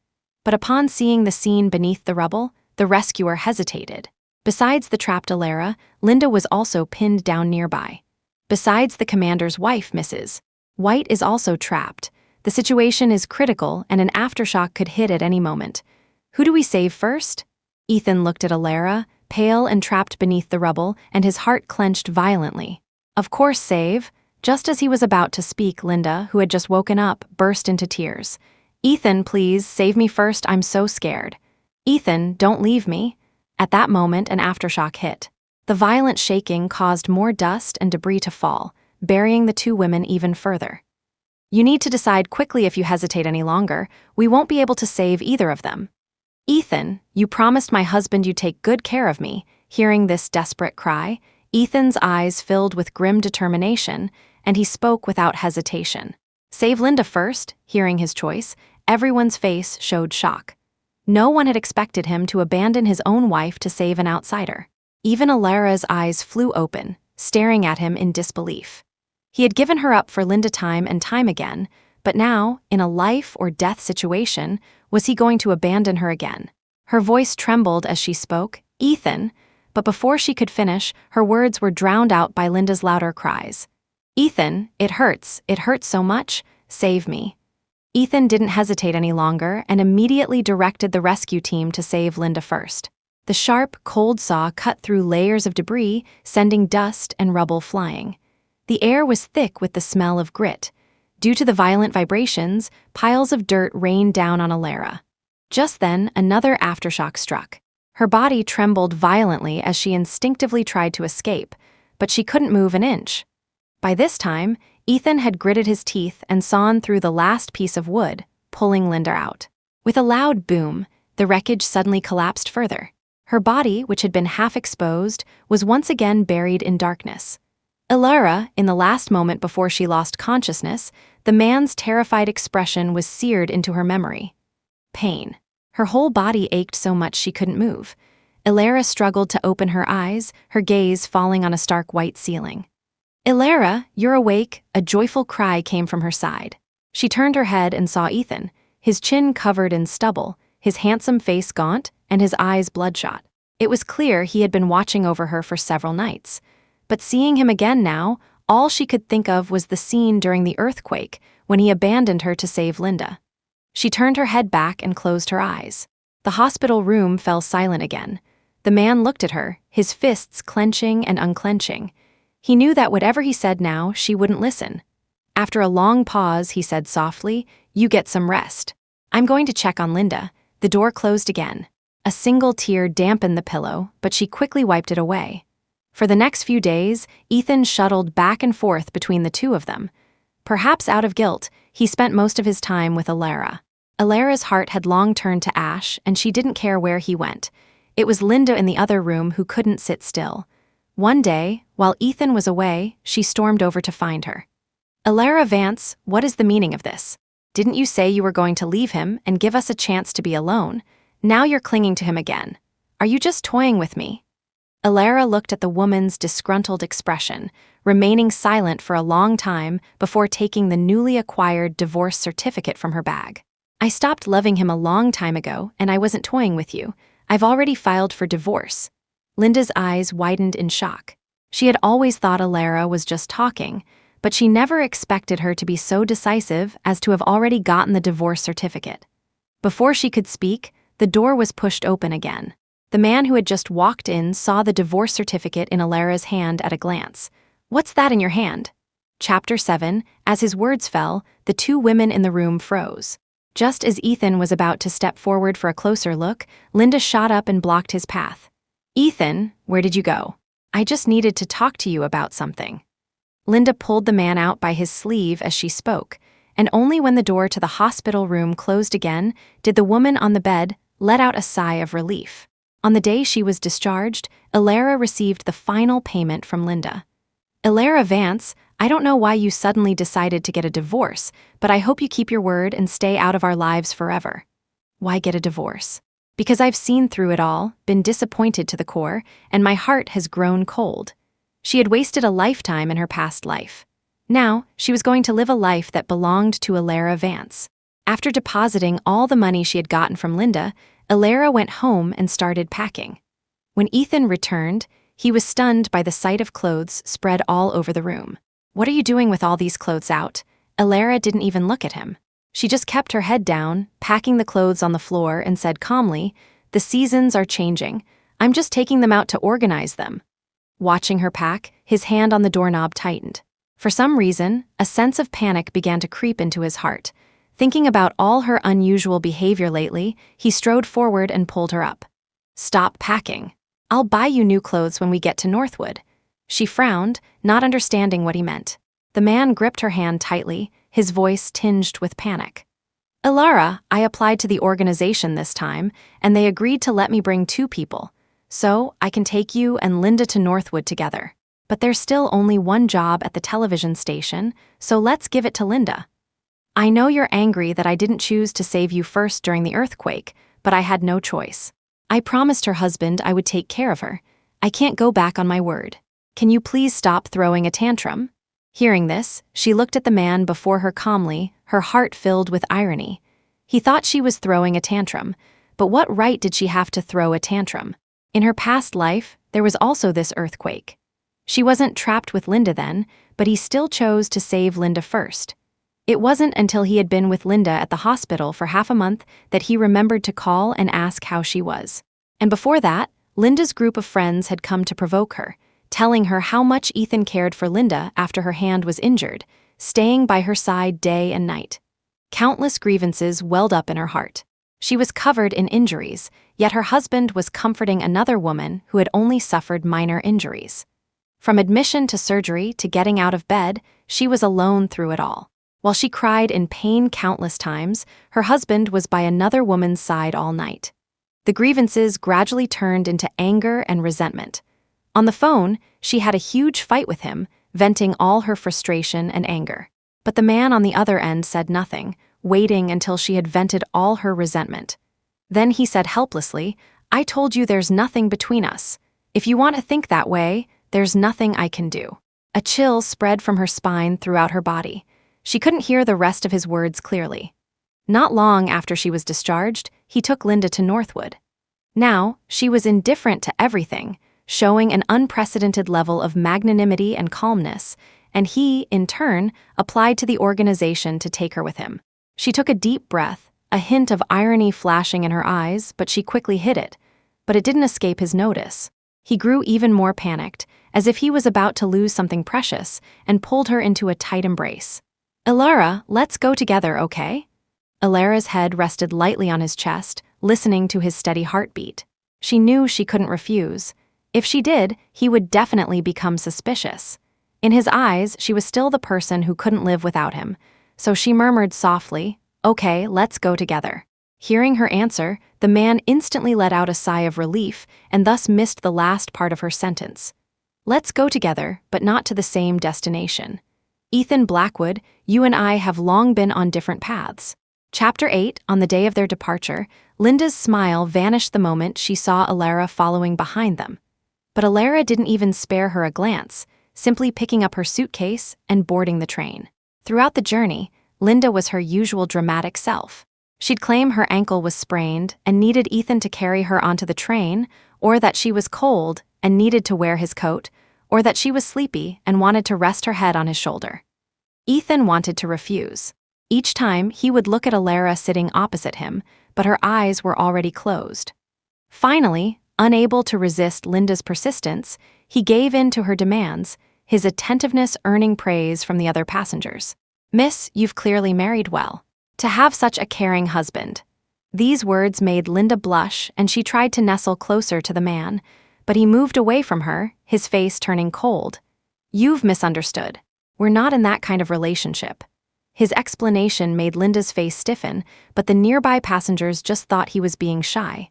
S1: But upon seeing the scene beneath the rubble, the rescuer hesitated. Besides the trapped Alara, Linda was also pinned down nearby. Besides the commander's wife, Mrs. White is also trapped. The situation is critical, and an aftershock could hit at any moment. Who do we save first? Ethan looked at Alara, pale and trapped beneath the rubble, and his heart clenched violently. Of course save. Just as he was about to speak, Linda, who had just woken up, burst into tears. "Ethan, please, save me first, I'm so scared." "Ethan, don't leave me." At that moment, an aftershock hit. The violent shaking caused more dust and debris to fall, burying the two women even further. "You need to decide quickly. If you hesitate any longer, we won't be able to save either of them." "Ethan, you promised my husband you'd take good care of me." Hearing this desperate cry, Ethan's eyes filled with grim determination, and he spoke without hesitation. "Save Linda first." Hearing his choice, everyone's face showed shock. No one had expected him to abandon his own wife to save an outsider. Even Alara's eyes flew open, staring at him in disbelief. He had given her up for Linda time and time again, but now, in a life-or-death situation, was he going to abandon her again? Her voice trembled as she spoke, "Ethan," but before she could finish, her words were drowned out by Linda's louder cries. "Ethan, it hurts so much, save me." Ethan didn't hesitate any longer and immediately directed the rescue team to save Linda first. The sharp, cold saw cut through layers of debris, sending dust and rubble flying. The air was thick with the smell of grit. Due to the violent vibrations, piles of dirt rained down on Alara. Just then, another aftershock struck. Her body trembled violently as she instinctively tried to escape, but she couldn't move an inch. By this time, Ethan had gritted his teeth and sawn through the last piece of wood, pulling Linda out. With a loud boom, the wreckage suddenly collapsed further. Her body, which had been half exposed, was once again buried in darkness. Elara, in the last moment before she lost consciousness, the man's terrified expression was seared into her memory. Pain. Her whole body ached so much she couldn't move. Elara struggled to open her eyes, her gaze falling on a stark white ceiling. "Elara, you're awake," a joyful cry came from her side. She turned her head and saw Ethan, his chin covered in stubble, his handsome face gaunt, and his eyes bloodshot. It was clear he had been watching over her for several nights. But seeing him again now, all she could think of was the scene during the earthquake when he abandoned her to save Linda. She turned her head back and closed her eyes. The hospital room fell silent again. The man looked at her, his fists clenching and unclenching. He knew that whatever he said now, she wouldn't listen. After a long pause, he said softly, "You get some rest. I'm going to check on Linda." The door closed again. A single tear dampened the pillow, but she quickly wiped it away. For the next few days, Ethan shuttled back and forth between the two of them. Perhaps out of guilt, he spent most of his time with Elara. Elara's heart had long turned to ash, and she didn't care where he went. It was Linda in the other room who couldn't sit still. One day, while Ethan was away, she stormed over to find her. "Elara Vance, what is the meaning of this? Didn't you say you were going to leave him and give us a chance to be alone? Now you're clinging to him again. Are you just toying with me?" Elara looked at the woman's disgruntled expression, remaining silent for a long time before taking the newly acquired divorce certificate from her bag. "I stopped loving him a long time ago, and I wasn't toying with you. I've already filed for divorce." Linda's eyes widened in shock. She had always thought Elara was just talking, but she never expected her to be so decisive as to have already gotten the divorce certificate. Before she could speak, the door was pushed open again. The man who had just walked in saw the divorce certificate in Elara's hand at a glance. "What's that in your hand?" Chapter 7, as his words fell, the two women in the room froze. Just as Ethan was about to step forward for a closer look, Linda shot up and blocked his path. "Ethan, where did you go? I just needed to talk to you about something." Linda pulled the man out by his sleeve as she spoke, and only when the door to the hospital room closed again did the woman on the bed let out a sigh of relief. On the day she was discharged, Elara received the final payment from Linda. "Elara Vance, I don't know why you suddenly decided to get a divorce, but I hope you keep your word and stay out of our lives forever." "Why get a divorce?" "Because I've seen through it all, been disappointed to the core, and my heart has grown cold." She had wasted a lifetime in her past life. Now, she was going to live a life that belonged to Elara Vance. After depositing all the money she had gotten from Linda, Elara went home and started packing. When Ethan returned, he was stunned by the sight of clothes spread all over the room. "What are you doing with all these clothes out?" Elara didn't even look at him. She just kept her head down, packing the clothes on the floor, and said calmly, "The seasons are changing. I'm just taking them out to organize them." Watching her pack, his hand on the doorknob tightened. For some reason, a sense of panic began to creep into his heart. Thinking about all her unusual behavior lately, he strode forward and pulled her up. "Stop packing. I'll buy you new clothes when we get to Northwood." She frowned, not understanding what he meant. The man gripped her hand tightly, his voice tinged with panic. "Elara, I applied to the organization this time, and they agreed to let me bring 2 people. So I can take you and Linda to Northwood together. But there's still only one job at the television station, so let's give it to Linda. I know you're angry that I didn't choose to save you first during the earthquake, but I had no choice. I promised her husband I would take care of her. I can't go back on my word. Can you please stop throwing a tantrum?" Hearing this, she looked at the man before her calmly, her heart filled with irony. He thought she was throwing a tantrum, but what right did she have to throw a tantrum? In her past life, there was also this earthquake. She wasn't trapped with Linda then, but he still chose to save Linda first. It wasn't until he had been with Linda at the hospital for half a month that he remembered to call and ask how she was. And before that, Linda's group of friends had come to provoke her, telling her how much Ethan cared for Linda after her hand was injured, staying by her side day and night. Countless grievances welled up in her heart. She was covered in injuries, yet her husband was comforting another woman who had only suffered minor injuries. From admission to surgery to getting out of bed, she was alone through it all. While she cried in pain countless times, her husband was by another woman's side all night. The grievances gradually turned into anger and resentment. On the phone, she had a huge fight with him, venting all her frustration and anger. But the man on the other end said nothing, waiting until she had vented all her resentment. Then he said helplessly, "I told you there's nothing between us. If you want to think that way, there's nothing I can do." A chill spread from her spine throughout her body. She couldn't hear the rest of his words clearly. Not long after she was discharged, he took Linda to Northwood. Now, she was indifferent to everything, showing an unprecedented level of magnanimity and calmness, and he, in turn, applied to the organization to take her with him. She took a deep breath, a hint of irony flashing in her eyes, but she quickly hid it. But it didn't escape his notice. He grew even more panicked, as if he was about to lose something precious, and pulled her into a tight embrace. "Ilara, let's go together, okay?" Ilara's head rested lightly on his chest, listening to his steady heartbeat. She knew she couldn't refuse. If she did, he would definitely become suspicious. In his eyes, she was still the person who couldn't live without him, so she murmured softly, "Okay, let's go together." Hearing her answer, the man instantly let out a sigh of relief and thus missed the last part of her sentence. "Let's go together, but not to the same destination. Ethan Blackwood, you and I have long been on different paths." Chapter 8, on the day of their departure, Linda's smile vanished the moment she saw Ilara following behind them. But Ilara didn't even spare her a glance, simply picking up her suitcase and boarding the train. Throughout the journey, Linda was her usual dramatic self. She'd claim her ankle was sprained and needed Ethan to carry her onto the train, or that she was cold and needed to wear his coat, or that she was sleepy and wanted to rest her head on his shoulder. Ethan wanted to refuse. Each time, he would look at Ilara sitting opposite him, but her eyes were already closed. Finally, unable to resist Linda's persistence, he gave in to her demands, his attentiveness earning praise from the other passengers. "Miss, you've clearly married well. To have such a caring husband." These words made Linda blush, and she tried to nestle closer to the man, but he moved away from her, his face turning cold. "You've misunderstood. We're not in that kind of relationship." His explanation made Linda's face stiffen, but the nearby passengers just thought he was being shy.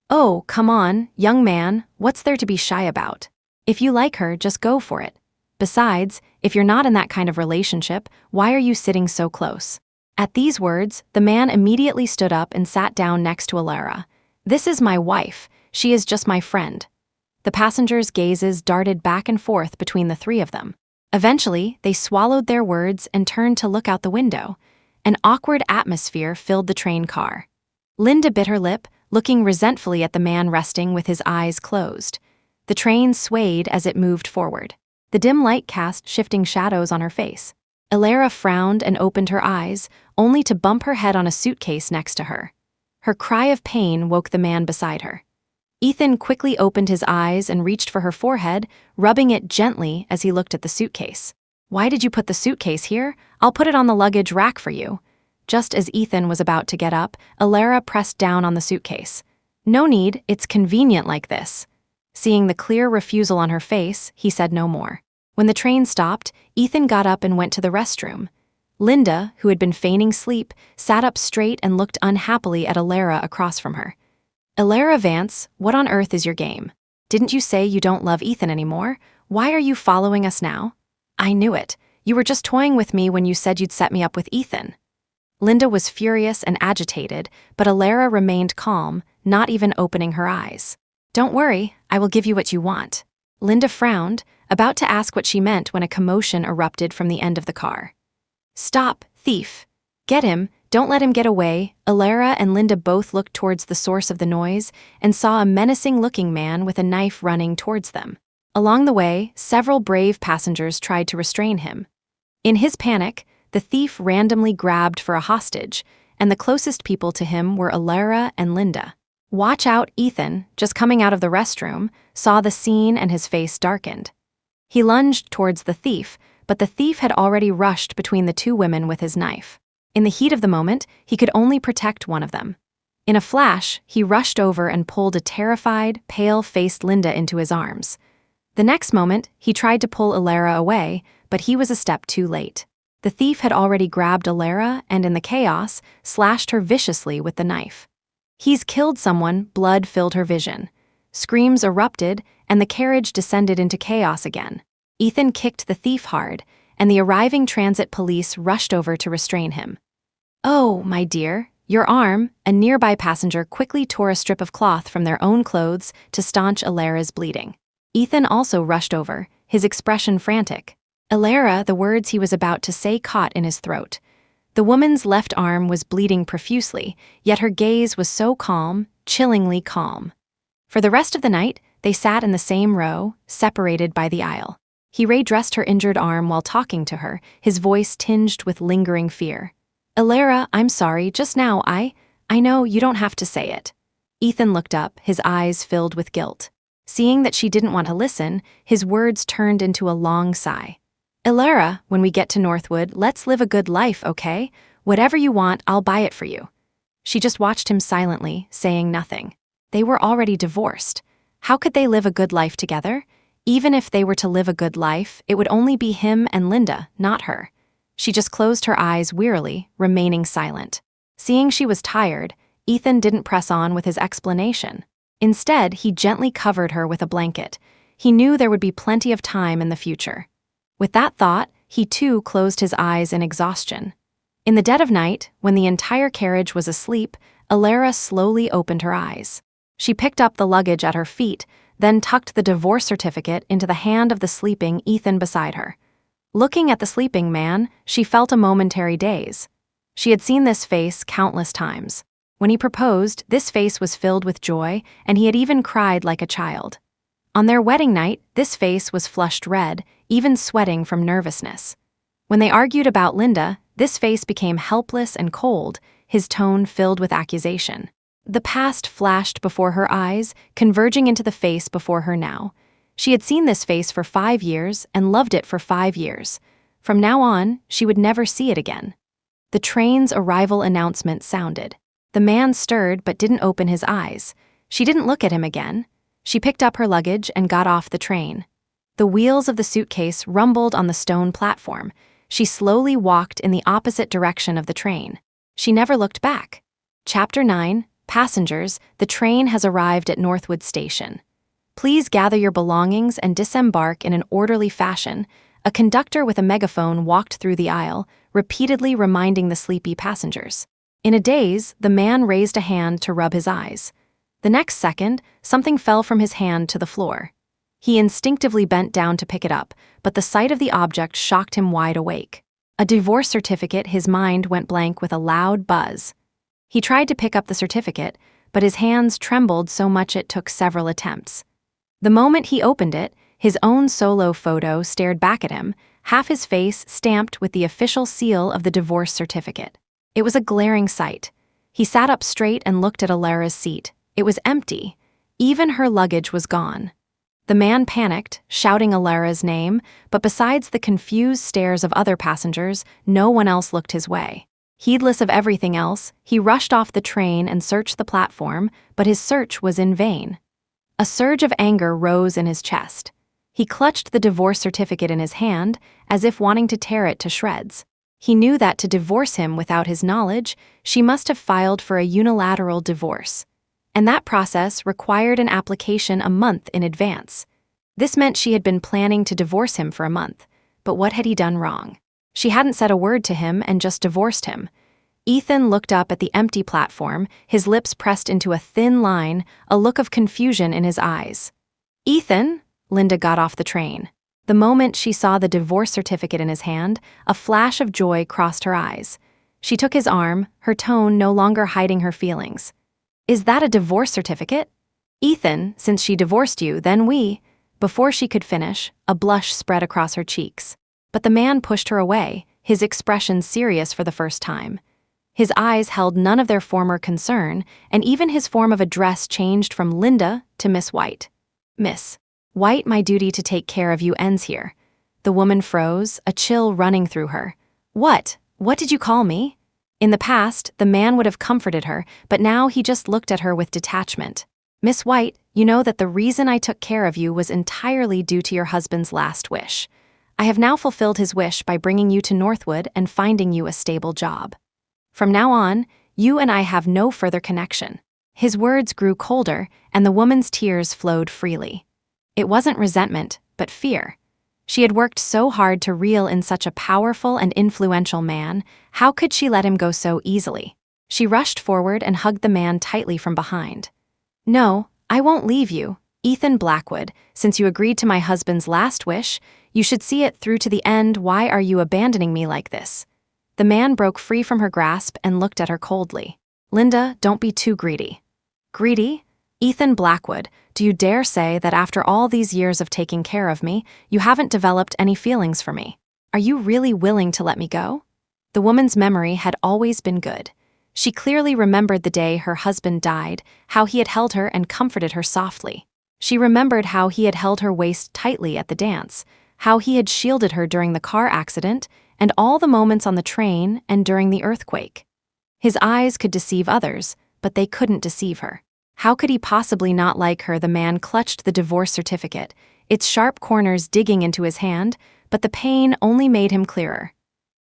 S1: "Oh, come on, young man, what's there to be shy about? If you like her, just go for it. Besides, if you're not in that kind of relationship, why are you sitting so close?" At these words, the man immediately stood up and sat down next to Ilara. "This is my wife. She is just my friend." The passengers' gazes darted back and forth between the three of them. Eventually, they swallowed their words and turned to look out the window. An awkward atmosphere filled the train car. Linda bit her lip, looking resentfully at the man resting with his eyes closed. The train swayed as it moved forward. The dim light cast shifting shadows on her face. Ilara frowned and opened her eyes, only to bump her head on a suitcase next to her. Her cry of pain woke the man beside her. Ethan quickly opened his eyes and reached for her forehead, rubbing it gently as he looked at the suitcase. "Why did you put the suitcase here? I'll put it on the luggage rack for you." Just as Ethan was about to get up, Ilara pressed down on the suitcase. "No need, it's convenient like this." Seeing the clear refusal on her face, he said no more. When the train stopped, Ethan got up and went to the restroom. Linda, who had been feigning sleep, sat up straight and looked unhappily at Ilara across from her. "Ilara Vance, what on earth is your game? Didn't you say you don't love Ethan anymore? Why are you following us now?" "I knew it. You were just toying with me when you said you'd set me up with Ethan." Linda was furious and agitated, but Ilara remained calm, not even opening her eyes. "Don't worry, I will give you what you want." Linda frowned, about to ask what she meant when a commotion erupted from the end of the car. "Stop, thief! Get him! Don't let him get away." Ilara and Linda both looked towards the source of the noise and saw a menacing-looking man with a knife running towards them. Along the way, several brave passengers tried to restrain him. In his panic, the thief randomly grabbed for a hostage, and the closest people to him were Ilara and Linda. "Watch out, Ethan," just coming out of the restroom, saw the scene and his face darkened. He lunged towards the thief, but the thief had already rushed between the two women with his knife. In the heat of the moment, he could only protect one of them. In a flash, he rushed over and pulled a terrified, pale-faced Linda into his arms. The next moment, he tried to pull Alara away, but he was a step too late. The thief had already grabbed Alara and, in the chaos, slashed her viciously with the knife. "He's killed someone," blood filled her vision. Screams erupted, and the carriage descended into chaos again. Ethan kicked the thief hard, and the arriving transit police rushed over to restrain him. "Oh, my dear, your arm," a nearby passenger quickly tore a strip of cloth from their own clothes to staunch Alara's bleeding. Ethan also rushed over, his expression frantic. Alara, the words he was about to say caught in his throat. The woman's left arm was bleeding profusely, yet her gaze was so calm, chillingly calm. For the rest of the night, they sat in the same row, separated by the aisle. He redressed her injured arm while talking to her, his voice tinged with lingering fear. "Alara, I'm sorry, just now I know you don't have to say it." Ethan looked up, his eyes filled with guilt. Seeing that she didn't want to listen, his words turned into a long sigh. "Alara, when we get to Northwood, let's live a good life, okay? Whatever you want, I'll buy it for you." She just watched him silently, saying nothing. They were already divorced. How could they live a good life together? Even if they were to live a good life, it would only be him and Linda, not her. She just closed her eyes wearily, remaining silent. Seeing she was tired, Ethan didn't press on with his explanation. Instead, he gently covered her with a blanket. He knew there would be plenty of time in the future. With that thought, he too closed his eyes in exhaustion. In the dead of night, when the entire carriage was asleep, Alara slowly opened her eyes. She picked up the luggage at her feet, then tucked the divorce certificate into the hand of the sleeping Ethan beside her. Looking at the sleeping man, she felt a momentary daze. She had seen this face countless times. When he proposed, this face was filled with joy, and he had even cried like a child. On their wedding night, this face was flushed red, even sweating from nervousness. When they argued about Linda, this face became helpless and cold, his tone filled with accusation. The past flashed before her eyes, converging into the face before her now. She had seen this face for 5 years and loved it for 5 years. From now on, she would never see it again. The train's arrival announcement sounded. The man stirred but didn't open his eyes. She didn't look at him again. She picked up her luggage and got off the train. The wheels of the suitcase rumbled on the stone platform. She slowly walked in the opposite direction of the train. She never looked back. Chapter 9, Passengers, the train has arrived at Northwood Station. Please gather your belongings and disembark in an orderly fashion. A conductor with a megaphone walked through the aisle, repeatedly reminding the sleepy passengers. In a daze, the man raised a hand to rub his eyes. The next second, something fell from his hand to the floor. He instinctively bent down to pick it up, but the sight of the object shocked him wide awake. A divorce certificate. His mind went blank with a loud buzz. He tried to pick up the certificate, but his hands trembled so much it took several attempts. The moment he opened it, his own solo photo stared back at him, half his face stamped with the official seal of the divorce certificate. It was a glaring sight. He sat up straight and looked at Alara's seat. It was empty. Even her luggage was gone. The man panicked, shouting Alara's name, but besides the confused stares of other passengers, no one else looked his way. Heedless of everything else, he rushed off the train and searched the platform, but his search was in vain. A surge of anger rose in his chest. He clutched the divorce certificate in his hand, as if wanting to tear it to shreds. He knew that to divorce him without his knowledge, she must have filed for a unilateral divorce. And that process required an application a month in advance. This meant she had been planning to divorce him for a month. But what had he done wrong? She hadn't said a word to him and just divorced him. Ethan looked up at the empty platform, his lips pressed into a thin line, a look of confusion in his eyes. "Ethan?" Linda got off the train. The moment she saw the divorce certificate in his hand, a flash of joy crossed her eyes. She took his arm, her tone no longer hiding her feelings. "Is that a divorce certificate?" "Ethan, since she divorced you, then we—" Before she could finish, a blush spread across her cheeks. But the man pushed her away, his expression serious for the first time. His eyes held none of their former concern, and even his form of address changed from Linda to Miss White. "Miss White, my duty to take care of you ends here." The woman froze, a chill running through her. What did you call me?" In the past, the man would have comforted her, but now he just looked at her with detachment. Miss White, you know that the reason I took care of you was entirely due to your husband's last wish. I have now fulfilled his wish by bringing you to Northwood and finding you a stable job. From now on, you and I have no further connection." His words grew colder, and the woman's tears flowed freely. It wasn't resentment, but fear. She had worked so hard to reel in such a powerful and influential man. How could she let him go so easily? She rushed forward and hugged the man tightly from behind. "No, I won't leave you, Ethan Blackwood. Since you agreed to my husband's last wish, you should see it through to the end. Why are you abandoning me like this?" The man broke free from her grasp and looked at her coldly. "Linda, don't be too greedy." "Greedy? Ethan Blackwood, do you dare say that after all these years of taking care of me, you haven't developed any feelings for me? Are you really willing to let me go?" The woman's memory had always been good. She clearly remembered the day her husband died, how he had held her and comforted her softly. She remembered how he had held her waist tightly at the dance, how he had shielded her during the car accident, and all the moments on the train and during the earthquake. His eyes could deceive others, but they couldn't deceive her. How could he possibly not like her? The man clutched the divorce certificate, its sharp corners digging into his hand, but the pain only made him clearer.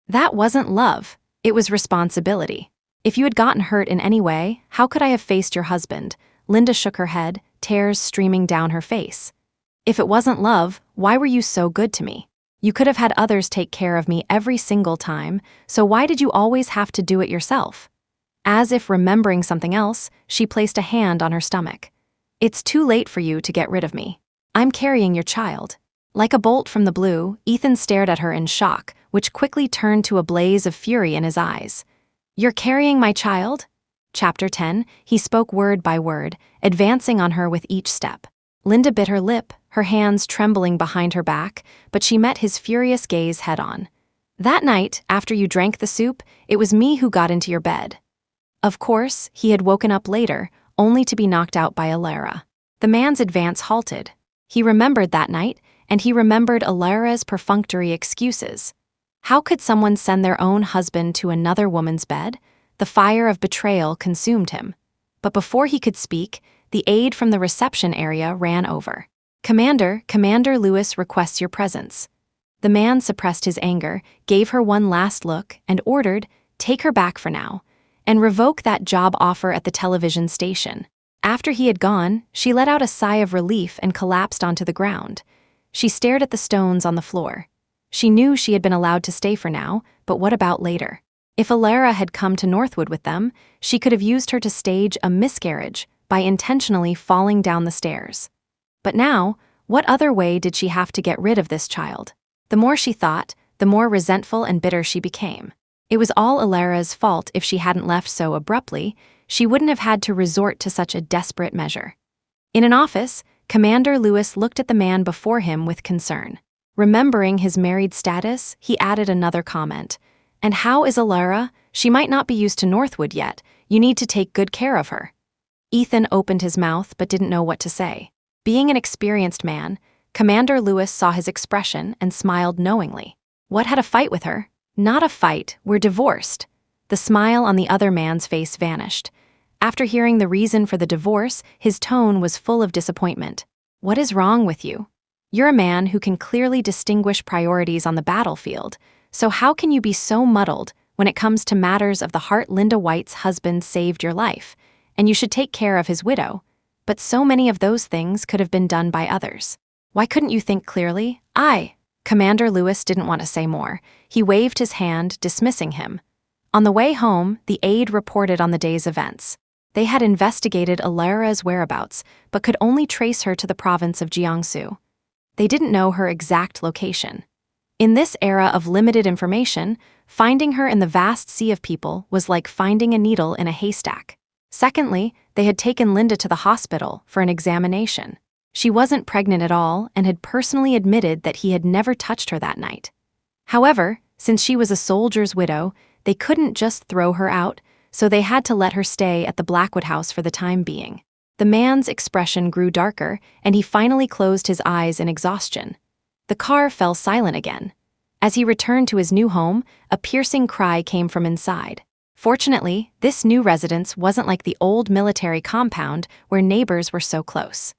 S1: That wasn't love, it was responsibility. "If you had gotten hurt in any way, how could I have faced your husband?" Linda shook her head, tears streaming down her face. "If it wasn't love, why were you so good to me? You could have had others take care of me every single time, so why did you always have to do it yourself?" As if remembering something else, she placed a hand on her stomach. "It's too late for you to get rid of me. I'm carrying your child." Like a bolt from the blue, Ethan stared at her in shock, which quickly turned to a blaze of fury in his eyes. "You're carrying my child?" Chapter 10, he spoke word by word, advancing on her with each step. Linda bit her lip, her hands trembling behind her back, but she met his furious gaze head-on. "That night, after you drank the soup, it was me who got into your bed." Of course, he had woken up later, only to be knocked out by Alara. The man's advance halted. He remembered that night, and he remembered Alara's perfunctory excuses. How could someone send their own husband to another woman's bed? The fire of betrayal consumed him. But before he could speak, the aide from the reception area ran over. Commander Lewis requests your presence." The man suppressed his anger, gave her one last look, and ordered, "Take her back for now, and revoke that job offer at the television station." After he had gone, she let out a sigh of relief and collapsed onto the ground. She stared at the stones on the floor. She knew she had been allowed to stay for now, but what about later? If Alara had come to Northwood with them, she could have used her to stage a miscarriage by intentionally falling down the stairs. But now, what other way did she have to get rid of this child? The more she thought, the more resentful and bitter she became. It was all Alara's fault. If she hadn't left so abruptly, she wouldn't have had to resort to such a desperate measure. In an office, Commander Lewis looked at the man before him with concern. Remembering his married status, he added another comment. "And how is Alara? She might not be used to Northwood yet. You need to take good care of her." Ethan opened his mouth but didn't know what to say. Being an experienced man, Commander Lewis saw his expression and smiled knowingly. "What, had a fight with her?" "Not a fight, we're divorced." The smile on the other man's face vanished. After hearing the reason for the divorce, his tone was full of disappointment. "What is wrong with you? You're a man who can clearly distinguish priorities on the battlefield, so how can you be so muddled when it comes to matters of the heart? Linda White's husband saved your life, and you should take care of his widow, but so many of those things could have been done by others. Why couldn't you think clearly?" Commander Lewis didn't want to say more. He waved his hand, dismissing him. On the way home, the aide reported on the day's events. They had investigated Alara's whereabouts, but could only trace her to the province of Jiangsu. They didn't know her exact location. In this era of limited information, finding her in the vast sea of people was like finding a needle in a haystack. Secondly, they had taken Linda to the hospital for an examination. She wasn't pregnant at all and had personally admitted that he had never touched her that night. However, since she was a soldier's widow, they couldn't just throw her out, so they had to let her stay at the Blackwood house for the time being. The man's expression grew darker, and he finally closed his eyes in exhaustion. The car fell silent again. As he returned to his new home, a piercing cry came from inside. Fortunately, this new residence wasn't like the old military compound where neighbors were so close.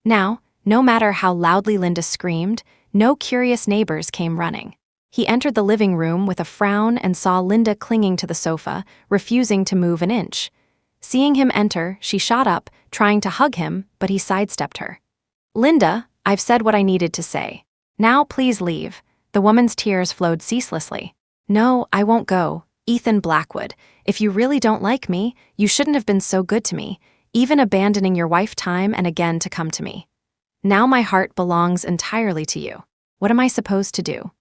S1: Now, no matter how loudly Linda screamed, no curious neighbors came running. He entered the living room with a frown and saw Linda clinging to the sofa, refusing to move an inch. Seeing him enter, she shot up, trying to hug him, but he sidestepped her. "Linda, I've said what I needed to say. Now please leave." The woman's tears flowed ceaselessly. "No, I won't go. Ethan Blackwood, if you really don't like me, you shouldn't have been so good to me, even abandoning your wife time and again to come to me. Now my heart belongs entirely to you. What am I supposed to do?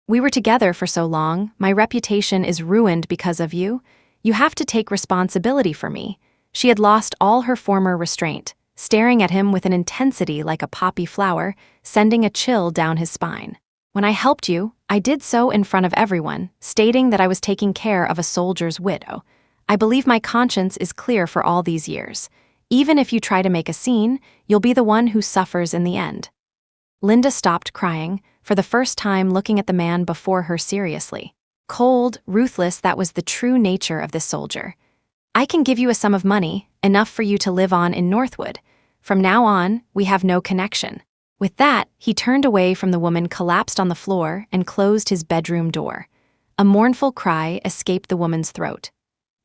S1: We were together for so long, my reputation is ruined because of you. You have to take responsibility for me." She had lost all her former restraint, staring at him with an intensity like a poppy flower, sending a chill down his spine. "When I helped you, I did so in front of everyone, stating that I was taking care of a soldier's widow. I believe my conscience is clear for all these years. Even if you try to make a scene, you'll be the one who suffers in the end." Linda stopped crying, for the first time looking at the man before her seriously. Cold, ruthless, that was the true nature of this soldier. "I can give you a sum of money, enough for you to live on in Northwood. From now on, we have no connection." With that, he turned away from the woman, collapsed on the floor, and closed his bedroom door. A mournful cry escaped the woman's throat.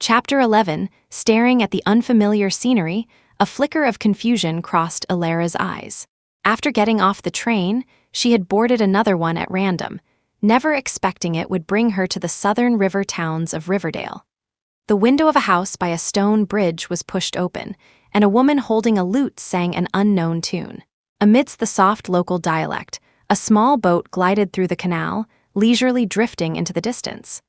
S1: Chapter 11, staring at the unfamiliar scenery, a flicker of confusion crossed Alara's eyes. After getting off the train, she had boarded another one at random, never expecting it would bring her to the southern river towns of Riverdale. The window of a house by a stone bridge was pushed open, and a woman holding a lute sang an unknown tune. Amidst the soft local dialect, a small boat glided through the canal, leisurely drifting into the distance.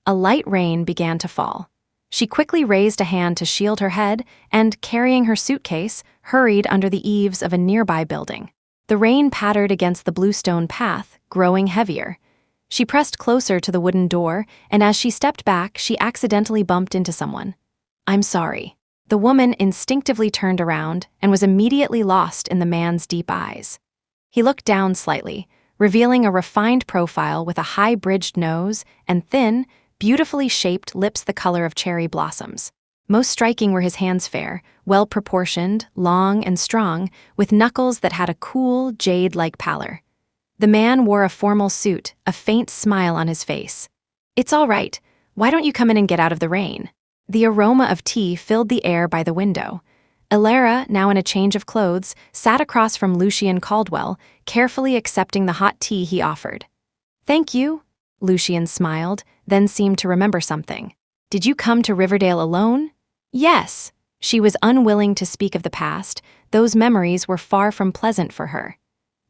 S1: A light rain began to fall. She quickly raised a hand to shield her head and, carrying her suitcase, hurried under the eaves of a nearby building. The rain pattered against the bluestone path, growing heavier. She pressed closer to the wooden door, and as she stepped back, she accidentally bumped into someone. "I'm sorry." The woman instinctively turned around and was immediately lost in the man's deep eyes. He looked down slightly, revealing a refined profile with a high-bridged nose and thin, beautifully shaped lips the color of cherry blossoms. Most striking were his hands, fair, well-proportioned, long and strong, with knuckles that had a cool, jade-like pallor. The man wore a formal suit, a faint smile on his face. "It's all right. Why don't you come in and get out of the rain?" The aroma of tea filled the air by the window. Alara, now in a change of clothes, sat across from Lucian Caldwell, carefully accepting the hot tea he offered. "Thank you," Lucian smiled, then seemed to remember something. "Did you come to Riverdale alone?" "Yes." She was unwilling to speak of the past. Those memories were far from pleasant for her.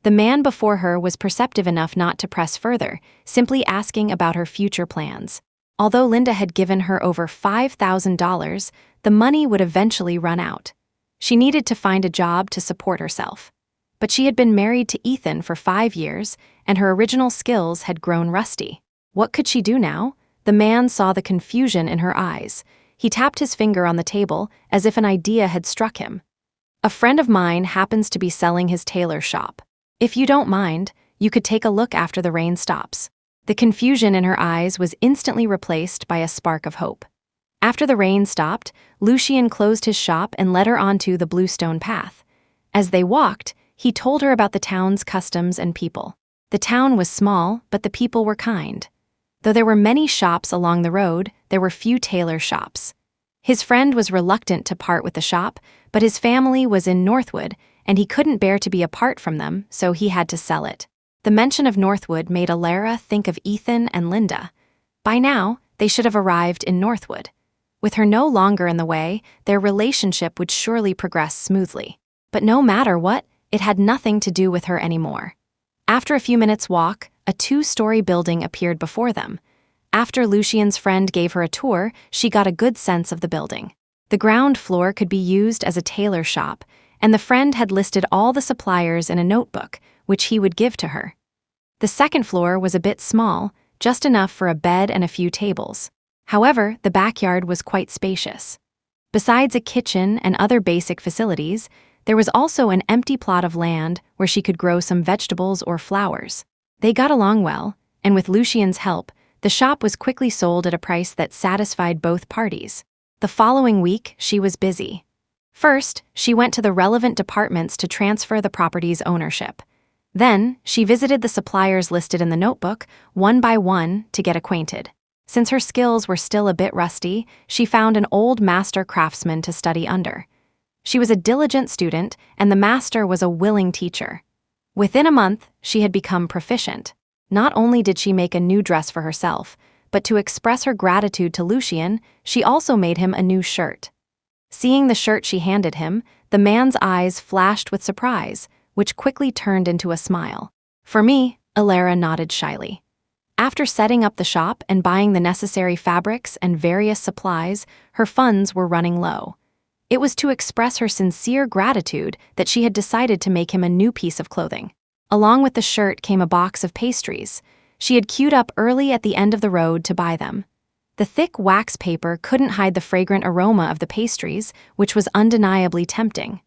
S1: The man before her was perceptive enough not to press further, simply asking about her future plans. Although Linda had given her over $5,000, the money would eventually run out. She needed to find a job to support herself. But she had been married to Ethan for 5 years, and her original skills had grown rusty. What could she do now? The man saw the confusion in her eyes. He tapped his finger on the table as if an idea had struck him. "A friend of mine happens to be selling his tailor shop. If you don't mind, you could take a look after the rain stops." The confusion in her eyes was instantly replaced by a spark of hope. After the rain stopped, Lucian closed his shop and led her onto the bluestone path. As they walked, he told her about the town's customs and people. The town was small, but the people were kind. Though there were many shops along the road, there were few tailor shops. His friend was reluctant to part with the shop, but his family was in Northwood, and he couldn't bear to be apart from them, so he had to sell it. The mention of Northwood made Alara think of Ethan and Linda. By now, they should have arrived in Northwood. With her no longer in the way, their relationship would surely progress smoothly. But no matter what, it had nothing to do with her anymore. After a few minutes' walk, a 2-story building appeared before them. After Lucian's friend gave her a tour, she got a good sense of the building. The ground floor could be used as a tailor shop, and the friend had listed all the suppliers in a notebook, which he would give to her. The second floor was a bit small, just enough for a bed and a few tables. However, the backyard was quite spacious. Besides a kitchen and other basic facilities, there was also an empty plot of land where she could grow some vegetables or flowers. They got along well, and with Lucian's help, The shop was quickly sold at a price that satisfied both parties. The following week, she was busy. First, she went to the relevant departments to transfer the property's ownership. Then, she visited the suppliers listed in the notebook, one by one, to get acquainted. Since her skills were still a bit rusty, she found an old master craftsman to study under. She was a diligent student, and the master was a willing teacher. Within a month, she had become proficient. Not only did she make a new dress for herself, but to express her gratitude to Lucian, she also made him a new shirt. Seeing the shirt she handed him, the man's eyes flashed with surprise, which quickly turned into a smile. For me, Alara nodded shyly. After setting up the shop and buying the necessary fabrics and various supplies, her funds were running low. It was to express her sincere gratitude that she had decided to make him a new piece of clothing. Along with the shirt came a box of pastries. She had queued up early at the end of the road to buy them. The thick wax paper couldn't hide the fragrant aroma of the pastries, which was undeniably tempting.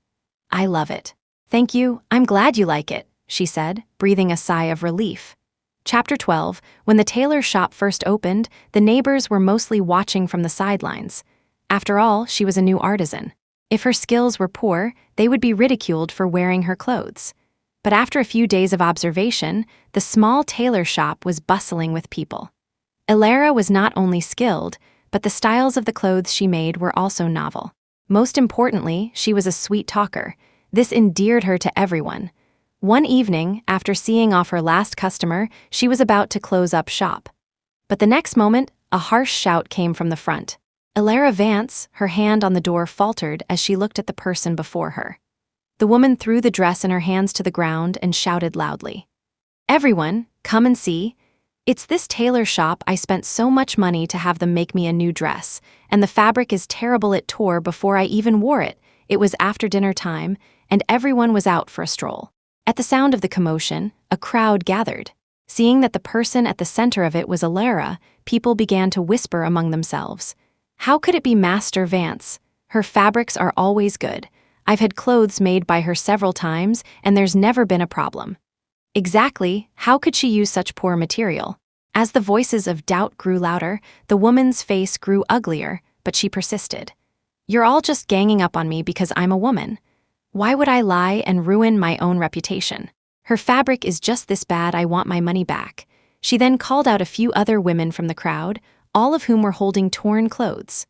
S1: "I love it. Thank you, I'm glad you like it," she said, breathing a sigh of relief. Chapter 12. When the tailor shop first opened, the neighbors were mostly watching from the sidelines. After all, she was a new artisan. If her skills were poor, they would be ridiculed for wearing her clothes. But after a few days of observation, the small tailor shop was bustling with people. Alara was not only skilled, but the styles of the clothes she made were also novel. Most importantly, she was a sweet talker. This endeared her to everyone. One evening, after seeing off her last customer, she was about to close up shop. But the next moment, a harsh shout came from the front. Alara Vance, her hand on the door, faltered as she looked at the person before her. The woman threw the dress in her hands to the ground and shouted loudly, "Everyone, come and see. It's this tailor shop. I spent so much money to have them make me a new dress, and the fabric is terrible. It tore before I even wore it." It was after dinner time, and everyone was out for a stroll. At the sound of the commotion, a crowd gathered. Seeing that the person at the center of it was Alara, people began to whisper among themselves. "How could it be Master Vance? Her fabrics are always good. I've had clothes made by her several times, and there's never been a problem." Exactly, how could she use such poor material? As the voices of doubt grew louder, the woman's face grew uglier, but she persisted. "You're all just ganging up on me because I'm a woman. Why would I lie and ruin my own reputation? Her fabric is just this bad. I want my money back." She then called out a few other women from the crowd, all of whom were holding torn clothes.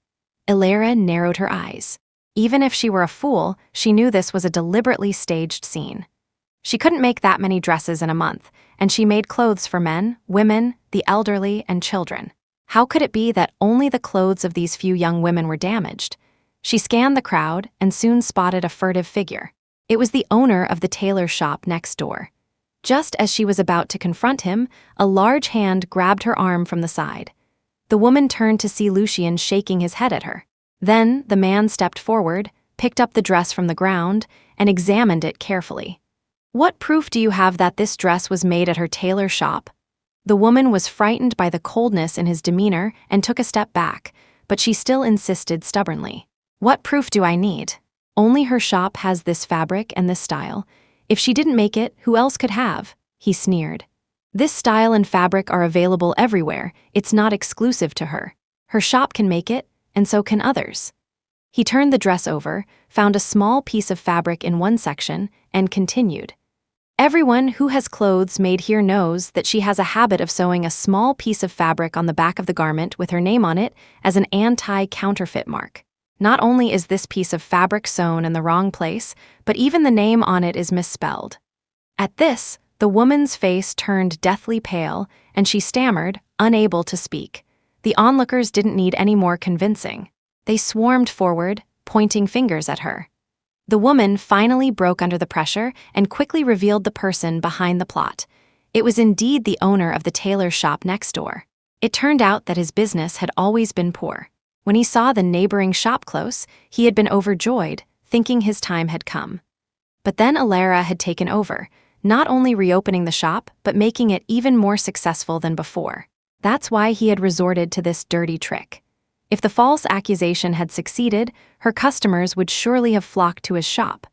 S1: Alara narrowed her eyes. Even if she were a fool, she knew this was a deliberately staged scene. She couldn't make that many dresses in a month, and she made clothes for men, women, the elderly, and children. How could it be that only the clothes of these few young women were damaged? She scanned the crowd and soon spotted a furtive figure. It was the owner of the tailor shop next door. Just as she was about to confront him, a large hand grabbed her arm from the side. The woman turned to see Lucian shaking his head at her. Then the man stepped forward, picked up the dress from the ground, and examined it carefully. "What proof do you have that this dress was made at her tailor shop?" The woman was frightened by the coldness in his demeanor and took a step back, but she still insisted stubbornly. "What proof do I need? Only her shop has this fabric and this style. If she didn't make it, who else could have?" He sneered. "This style and fabric are available everywhere. It's not exclusive to her. Her shop can make it, and so can others." He turned the dress over, found a small piece of fabric in one section, and continued. "Everyone who has clothes made here knows that she has a habit of sewing a small piece of fabric on the back of the garment with her name on it as an anti-counterfeit mark. Not only is this piece of fabric sewn in the wrong place, but even the name on it is misspelled." At this, the woman's face turned deathly pale, and she stammered, unable to speak. The onlookers didn't need any more convincing. They swarmed forward, pointing fingers at her. The woman finally broke under the pressure and quickly revealed the person behind the plot. It was indeed the owner of the tailor shop next door. It turned out that his business had always been poor. When he saw the neighboring shop close, he had been overjoyed, thinking his time had come. But then Alara had taken over, not only reopening the shop, but making it even more successful than before. That's why he had resorted to this dirty trick. If the false accusation had succeeded, her customers would surely have flocked to his shop.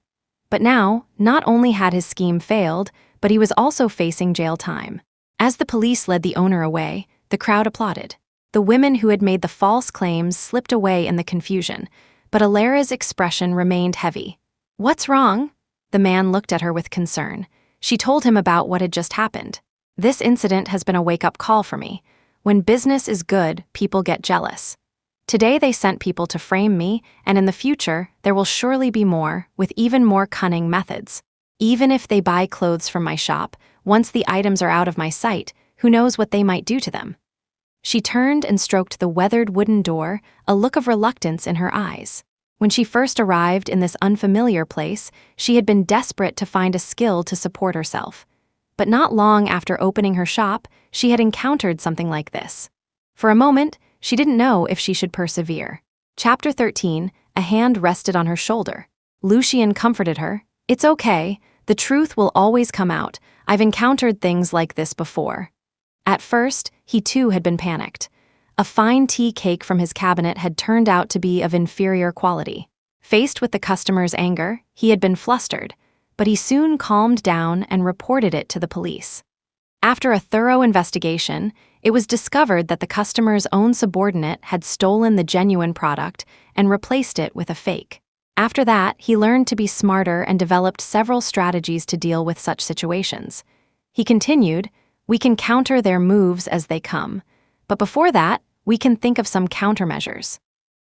S1: But now, not only had his scheme failed, but he was also facing jail time. As the police led the owner away, The crowd applauded. The women who had made the false claims slipped away in the confusion, but Alara's expression remained heavy. "What's wrong?" The man looked at her with concern. She told him about what had just happened. "This incident has been a wake-up call for me. When business is good, people get jealous. Today they sent people to frame me, and in the future, there will surely be more, with even more cunning methods. Even if they buy clothes from my shop, once the items are out of my sight, who knows what they might do to them?" She turned and stroked the weathered wooden door, a look of reluctance in her eyes. When she first arrived in this unfamiliar place, she had been desperate to find a skill to support herself. But not long after opening her shop, she had encountered something like this. For a moment, she didn't know if she should persevere. Chapter 13, a hand rested on her shoulder. Lucian comforted her. "It's okay. The truth will always come out. I've encountered things like this before." At first, he too had been panicked. A fine tea cake from his cabinet had turned out to be of inferior quality. Faced with the customer's anger, he had been flustered, but he soon calmed down and reported it to the police. After a thorough investigation, it was discovered that the customer's own subordinate had stolen the genuine product and replaced it with a fake. After that, he learned to be smarter and developed several strategies to deal with such situations. He continued, "We can counter their moves as they come. But before that, we can think of some countermeasures."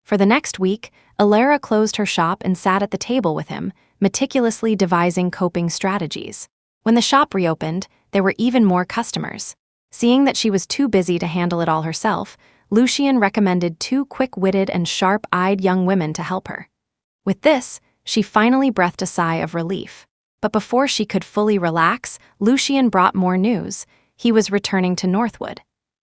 S1: For the next week, Alara closed her shop and sat at the table with him, meticulously devising coping strategies. When the shop reopened, there were even more customers. Seeing that she was too busy to handle it all herself, Lucian recommended two quick-witted and sharp-eyed young women to help her. With this, she finally breathed a sigh of relief. But before she could fully relax, Lucian brought more news. He was returning to Northwood.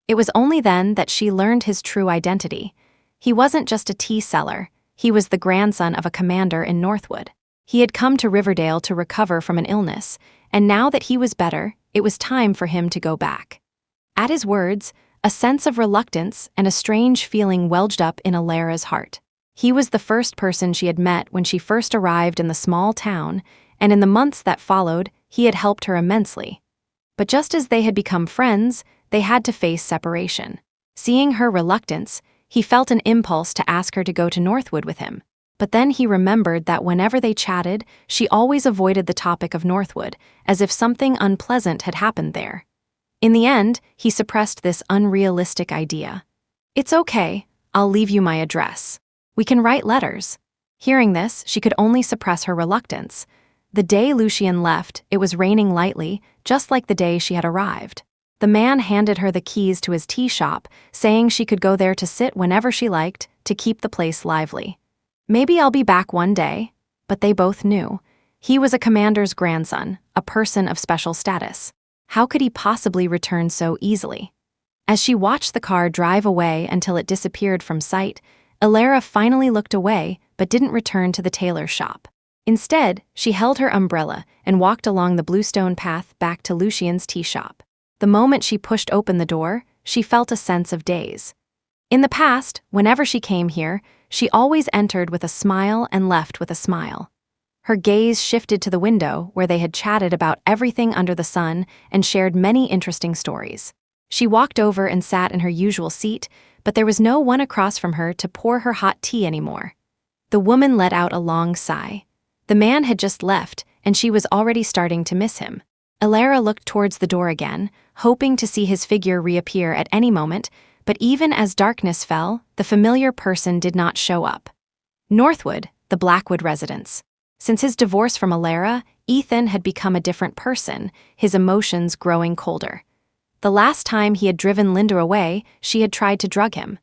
S1: It was only then that she learned his true identity. He wasn't just a tea seller, he was the grandson of a commander in Northwood. He had come to Riverdale to recover from an illness, and now that he was better, it was time for him to go back. At his words, a sense of reluctance and a strange feeling welled up in Alara's heart. He was the first person she had met when she first arrived in the small town, and in the months that followed, he had helped her immensely. But just as they had become friends, they had to face separation. Seeing her reluctance, he felt an impulse to ask her to go to Northwood with him. But then he remembered that whenever they chatted, she always avoided the topic of Northwood, as if something unpleasant had happened there. In the end, he suppressed this unrealistic idea. "It's okay, I'll leave you my address. We can write letters." Hearing this, she could only suppress her reluctance. The day Lucian left, it was raining lightly, just like the day she had arrived. The man handed her the keys to his tea shop, saying she could go there to sit whenever she liked, to keep the place lively. Maybe I'll be back one day, but they both knew. He was a commander's grandson, a person of special status. How could he possibly return so easily? As she watched the car drive away until it disappeared from sight, Alara finally looked away but didn't return to the tailor's shop. Instead, she held her umbrella and walked along the bluestone path back to Lucian's tea shop. The moment she pushed open the door, she felt a sense of daze. In the past, whenever she came here, she always entered with a smile and left with a smile. Her gaze shifted to the window where they had chatted about everything under the sun and shared many interesting stories. She walked over and sat in her usual seat, but there was no one across from her to pour her hot tea anymore. The woman let out a long sigh. The man had just left, and she was already starting to miss him. Alara looked towards the door again, hoping to see his figure reappear at any moment, but even as darkness fell, the familiar person did not show up. Northwood, the Blackwood residence. Since his divorce from Alara, Ethan had become a different person, his emotions growing colder. The last time he had driven Linda away, she had tried to drug him.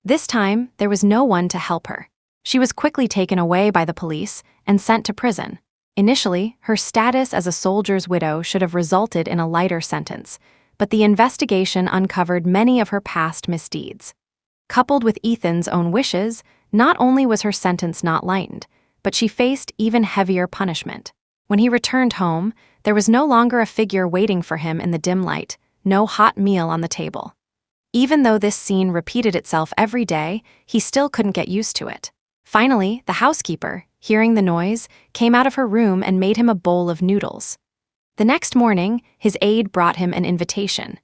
S1: This time, there was no one to help her. She was quickly taken away by the police and sent to prison. Initially, her status as a soldier's widow should have resulted in a lighter sentence, but the investigation uncovered many of her past misdeeds. Coupled with Ethan's own wishes, not only was her sentence not lightened, but she faced even heavier punishment. When he returned home, there was no longer a figure waiting for him in the dim light, no hot meal on the table. Even though this scene repeated itself every day, he still couldn't get used to it. Finally, the housekeeper, hearing the noise, came out of her room and made him a bowl of noodles. The next morning, his aide brought him an invitation.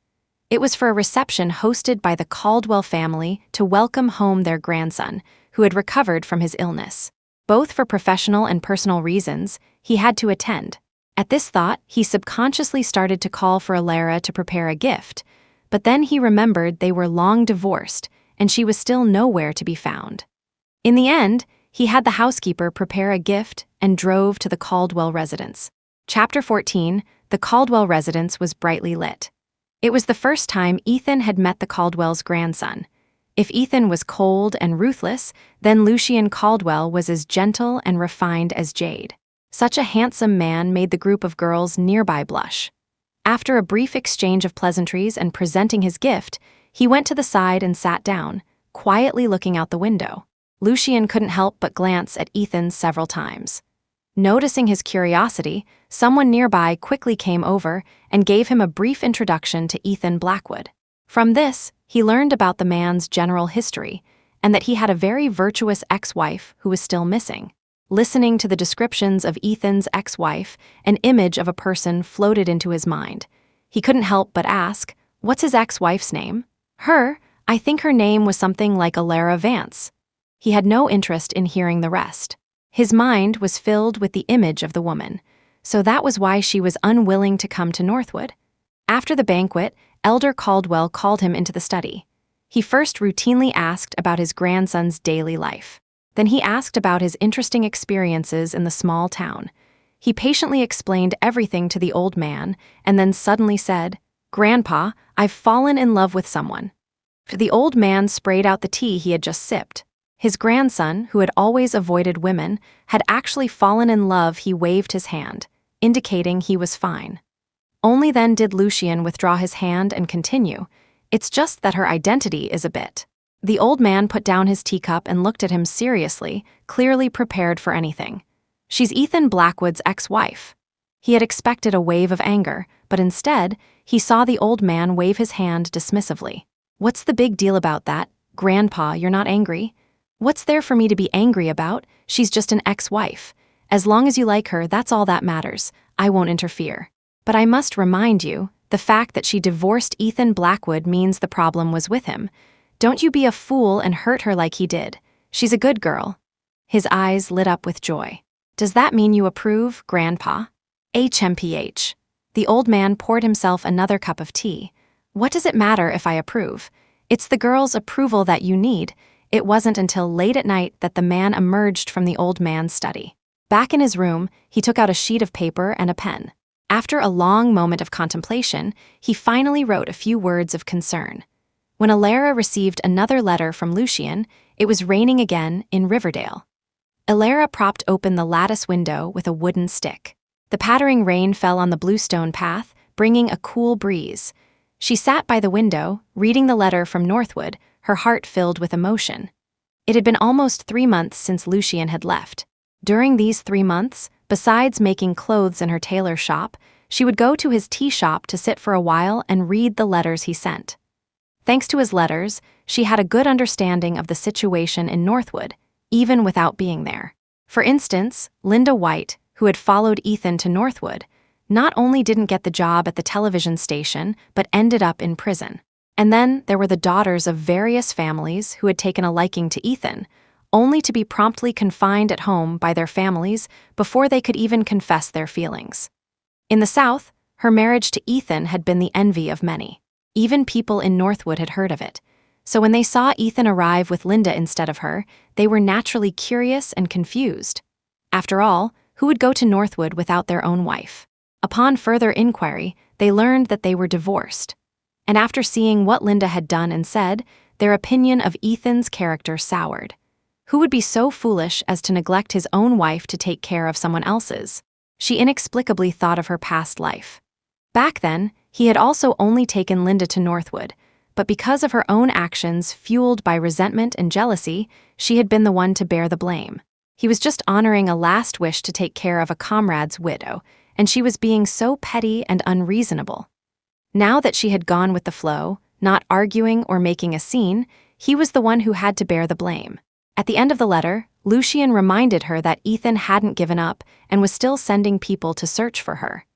S1: It was for a reception hosted by the Caldwell family to welcome home their grandson, who had recovered from his illness. Both for professional and personal reasons, he had to attend. At this thought, he subconsciously started to call for Alara to prepare a gift, but then he remembered they were long divorced and she was still nowhere to be found. In the end, he had the housekeeper prepare a gift and drove to the Caldwell residence. Chapter 14, The Caldwell residence was brightly lit. It was the first time Ethan had met the Caldwell's grandson. If Ethan was cold and ruthless, then Lucian Caldwell was as gentle and refined as jade. Such a handsome man made the group of girls nearby blush. After a brief exchange of pleasantries and presenting his gift, he went to the side and sat down, quietly looking out the window. Lucian couldn't help but glance at Ethan several times. Noticing his curiosity, someone nearby quickly came over and gave him a brief introduction to Ethan Blackwood. From this, he learned about the man's general history and that he had a very virtuous ex-wife who was still missing. Listening to the descriptions of Ethan's ex-wife, an image of a person floated into his mind. He couldn't help but ask, "What's his ex-wife's name?" I think her name was something like Alara Vance." He had no interest in hearing the rest. His mind was filled with the image of the woman, so that was why she was unwilling to come to Northwood. After the banquet, Elder Caldwell called him into the study. He first routinely asked about his grandson's daily life. Then he asked about his interesting experiences in the small town. He patiently explained everything to the old man and then suddenly said, "Grandpa, I've fallen in love with someone." The old man sprayed out the tea he had just sipped. His grandson, who had always avoided women, had actually fallen in love. He waved his hand, indicating he was fine. Only then did Lucian withdraw his hand and continue, "It's just that her identity is a bit." The old man put down his teacup and looked at him seriously, clearly prepared for anything. "She's Ethan Blackwood's ex-wife." He had expected a wave of anger, but instead, he saw the old man wave his hand dismissively. "What's the big deal about that? Grandpa, you're not angry?" "What's there for me to be angry about? She's just an ex-wife. As long as you like her, that's all that matters. I won't interfere. But I must remind you, the fact that she divorced Ethan Blackwood means the problem was with him. Don't you be a fool and hurt her like he did. She's a good girl." His eyes lit up with joy. "Does that mean you approve, Grandpa?" HMPH. The old man poured himself another cup of tea. "What does it matter if I approve? It's the girl's approval that you need." It wasn't until late at night that the man emerged from the old man's study. Back in his room, he took out a sheet of paper and a pen. After a long moment of contemplation, he finally wrote a few words of concern. When Alara received another letter from Lucian, it was raining again in Riverdale. Alara propped open the lattice window with a wooden stick. The pattering rain fell on the bluestone path, bringing a cool breeze. She sat by the window, reading the letter from Northwood, her heart filled with emotion. It had been almost 3 months since Lucian had left. During these 3 months, besides making clothes in her tailor shop, she would go to his tea shop to sit for a while and read the letters he sent. Thanks to his letters, she had a good understanding of the situation in Northwood, even without being there. For instance, Linda White, who had followed Ethan to Northwood, not only didn't get the job at the television station, but ended up in prison. And then there were the daughters of various families who had taken a liking to Ethan, only to be promptly confined at home by their families before they could even confess their feelings. In the South, her marriage to Ethan had been the envy of many. Even people in Northwood had heard of it. So when they saw Ethan arrive with Linda instead of her, they were naturally curious and confused. After all, who would go to Northwood without their own wife? Upon further inquiry, they learned that they were divorced. And after seeing what Linda had done and said, their opinion of Ethan's character soured. Who would be so foolish as to neglect his own wife to take care of someone else's? She inexplicably thought of her past life. Back then, he had also only taken Linda to Northwood, but because of her own actions fueled by resentment and jealousy, she had been the one to bear the blame. He was just honoring a last wish to take care of a comrade's widow, and she was being so petty and unreasonable. Now that she had gone with the flow, not arguing or making a scene, he was the one who had to bear the blame. At the end of the letter, Lucian reminded her that Ethan hadn't given up and was still sending people to search for her.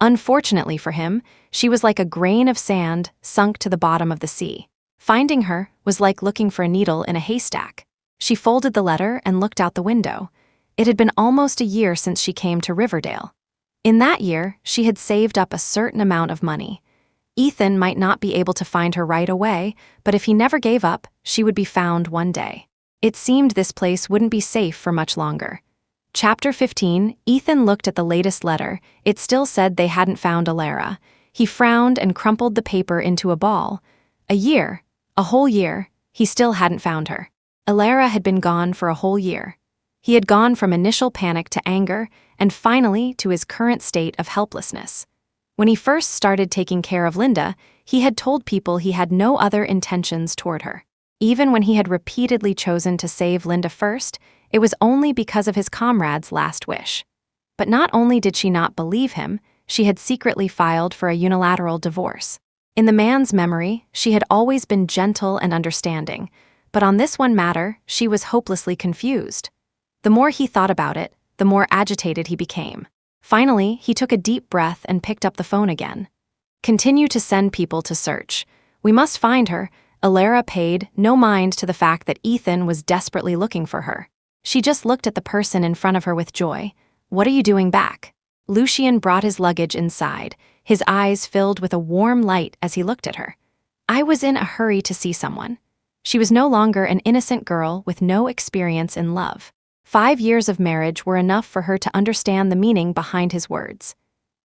S1: Unfortunately for him, she was like a grain of sand sunk to the bottom of the sea. Finding her was like looking for a needle in a haystack. She folded the letter and looked out the window. It had been almost a year since she came to Riverdale. In that year, she had saved up a certain amount of money. Ethan might not be able to find her right away, but if he never gave up, she would be found one day. It seemed this place wouldn't be safe for much longer. Chapter 15, Ethan looked at the latest letter. It still said they hadn't found Alara. He frowned and crumpled the paper into a ball. A whole year, he still hadn't found her. Alara had been gone for a whole year. He had gone from initial panic to anger, and finally to his current state of helplessness. When he first started taking care of Linda, he had told people he had no other intentions toward her. Even when he had repeatedly chosen to save Linda first, it was only because of his comrade's last wish. But not only did she not believe him, she had secretly filed for a unilateral divorce. In the man's memory, she had always been gentle and understanding, but on this one matter, she was hopelessly confused. The more he thought about it, the more agitated he became. Finally, he took a deep breath and picked up the phone again. Continue to send people to search. We must find her. Alara paid no mind to the fact that Ethan was desperately looking for her. She just looked at the person in front of her with joy. What are you doing back? Lucian brought his luggage inside, his eyes filled with a warm light as he looked at her. I was in a hurry to see someone. She was no longer an innocent girl with no experience in love. 5 years of marriage were enough for her to understand the meaning behind his words.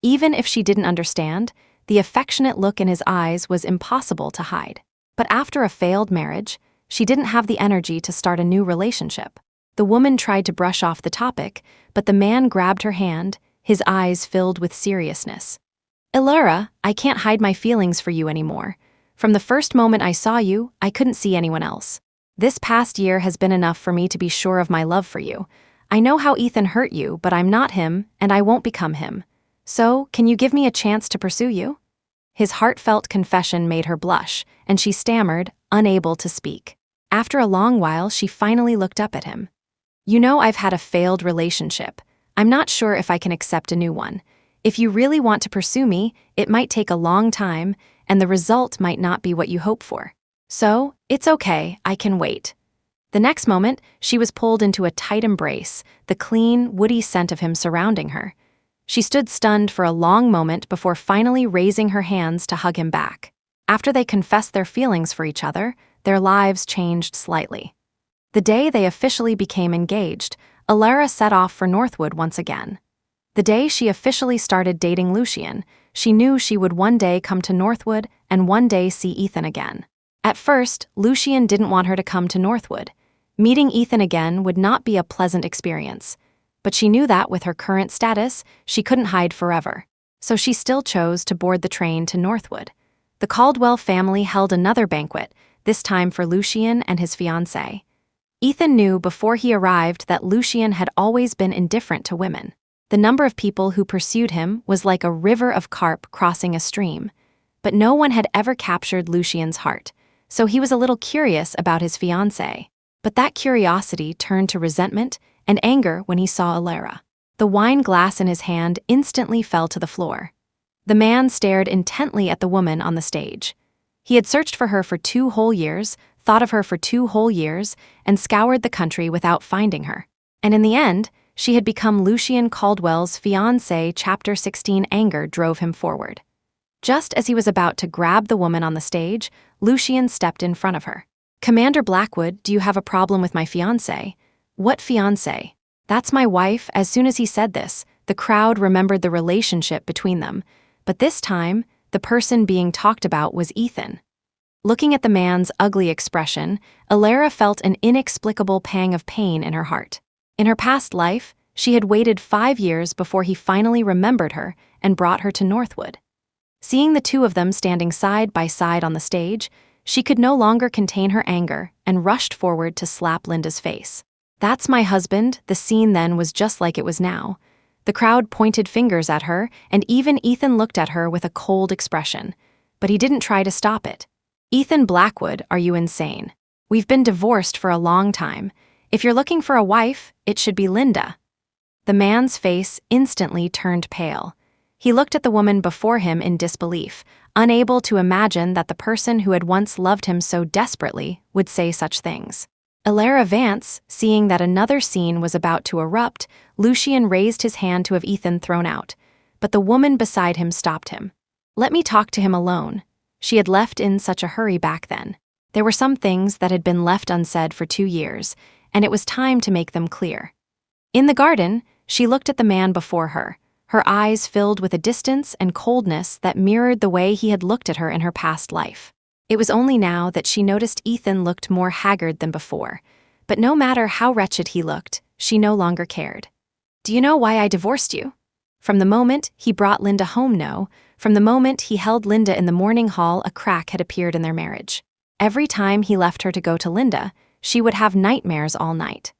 S1: Even if she didn't understand, the affectionate look in his eyes was impossible to hide. But after a failed marriage, she didn't have the energy to start a new relationship. The woman tried to brush off the topic, but the man grabbed her hand, his eyes filled with seriousness. Alara, I can't hide my feelings for you anymore. From the first moment I saw you, I couldn't see anyone else. This past year has been enough for me to be sure of my love for you. I know how Ethan hurt you, but I'm not him, and I won't become him. So, can you give me a chance to pursue you? His heartfelt confession made her blush, and she stammered, unable to speak. After a long while, she finally looked up at him. You know I've had a failed relationship. I'm not sure if I can accept a new one. If you really want to pursue me, it might take a long time, and the result might not be what you hope for. So, it's okay, I can wait. The next moment, she was pulled into a tight embrace, the clean, woody scent of him surrounding her. She stood stunned for a long moment before finally raising her hands to hug him back. After they confessed their feelings for each other, their lives changed slightly. The day they officially became engaged, Alara set off for Northwood once again. The day she officially started dating Lucian, she knew she would one day come to Northwood and one day see Ethan again. At first, Lucian didn't want her to come to Northwood. Meeting Ethan again would not be a pleasant experience, but she knew that with her current status, she couldn't hide forever. So she still chose to board the train to Northwood. The Caldwell family held another banquet, this time for Lucian and his fiancée. Ethan knew before he arrived that Lucian had always been indifferent to women. The number of people who pursued him was like a river of carp crossing a stream. But no one had ever captured Lucian's heart, so he was a little curious about his fiancée. But that curiosity turned to resentment and anger when he saw Alara. The wine glass in his hand instantly fell to the floor. The man stared intently at the woman on the stage. He had searched for her for 2 whole years, thought of her for 2 whole years, and scoured the country without finding her. And in the end, she had become Lucian Caldwell's fiancée. Chapter 16 Anger drove him forward. Just as he was about to grab the woman on the stage, Lucian stepped in front of her. Commander Blackwood, do you have a problem with my fiancée? What fiancée? That's my wife. As soon as he said this, the crowd remembered the relationship between them. But this time, the person being talked about was Ethan. Looking at the man's ugly expression, Alara felt an inexplicable pang of pain in her heart. In her past life, she had waited 5 years before he finally remembered her and brought her to Northwood. Seeing the two of them standing side by side on the stage, she could no longer contain her anger and rushed forward to slap Linda's face. That's my husband. The scene then was just like it was now. The crowd pointed fingers at her, and even Ethan looked at her with a cold expression. But he didn't try to stop it. Ethan Blackwood, are you insane? We've been divorced for a long time. If you're looking for a wife, it should be Linda. The man's face instantly turned pale. He looked at the woman before him in disbelief, unable to imagine that the person who had once loved him so desperately would say such things. Elara Vance, seeing that another scene was about to erupt, Lucian raised his hand to have Ethan thrown out, but the woman beside him stopped him. Let me talk to him alone. She had left in such a hurry back then. There were some things that had been left unsaid for 2 years, and it was time to make them clear. In the garden, she looked at the man before her eyes filled with a distance and coldness that mirrored the way he had looked at her in her past life. It was only now that she noticed Ethan looked more haggard than before, but no matter how wretched he looked, she no longer cared. Do you know why I divorced you? From the moment he brought Linda home, no. From the moment he held Linda in the morning hall, a crack had appeared in their marriage. Every time he left her to go to Linda, she would have nightmares all night.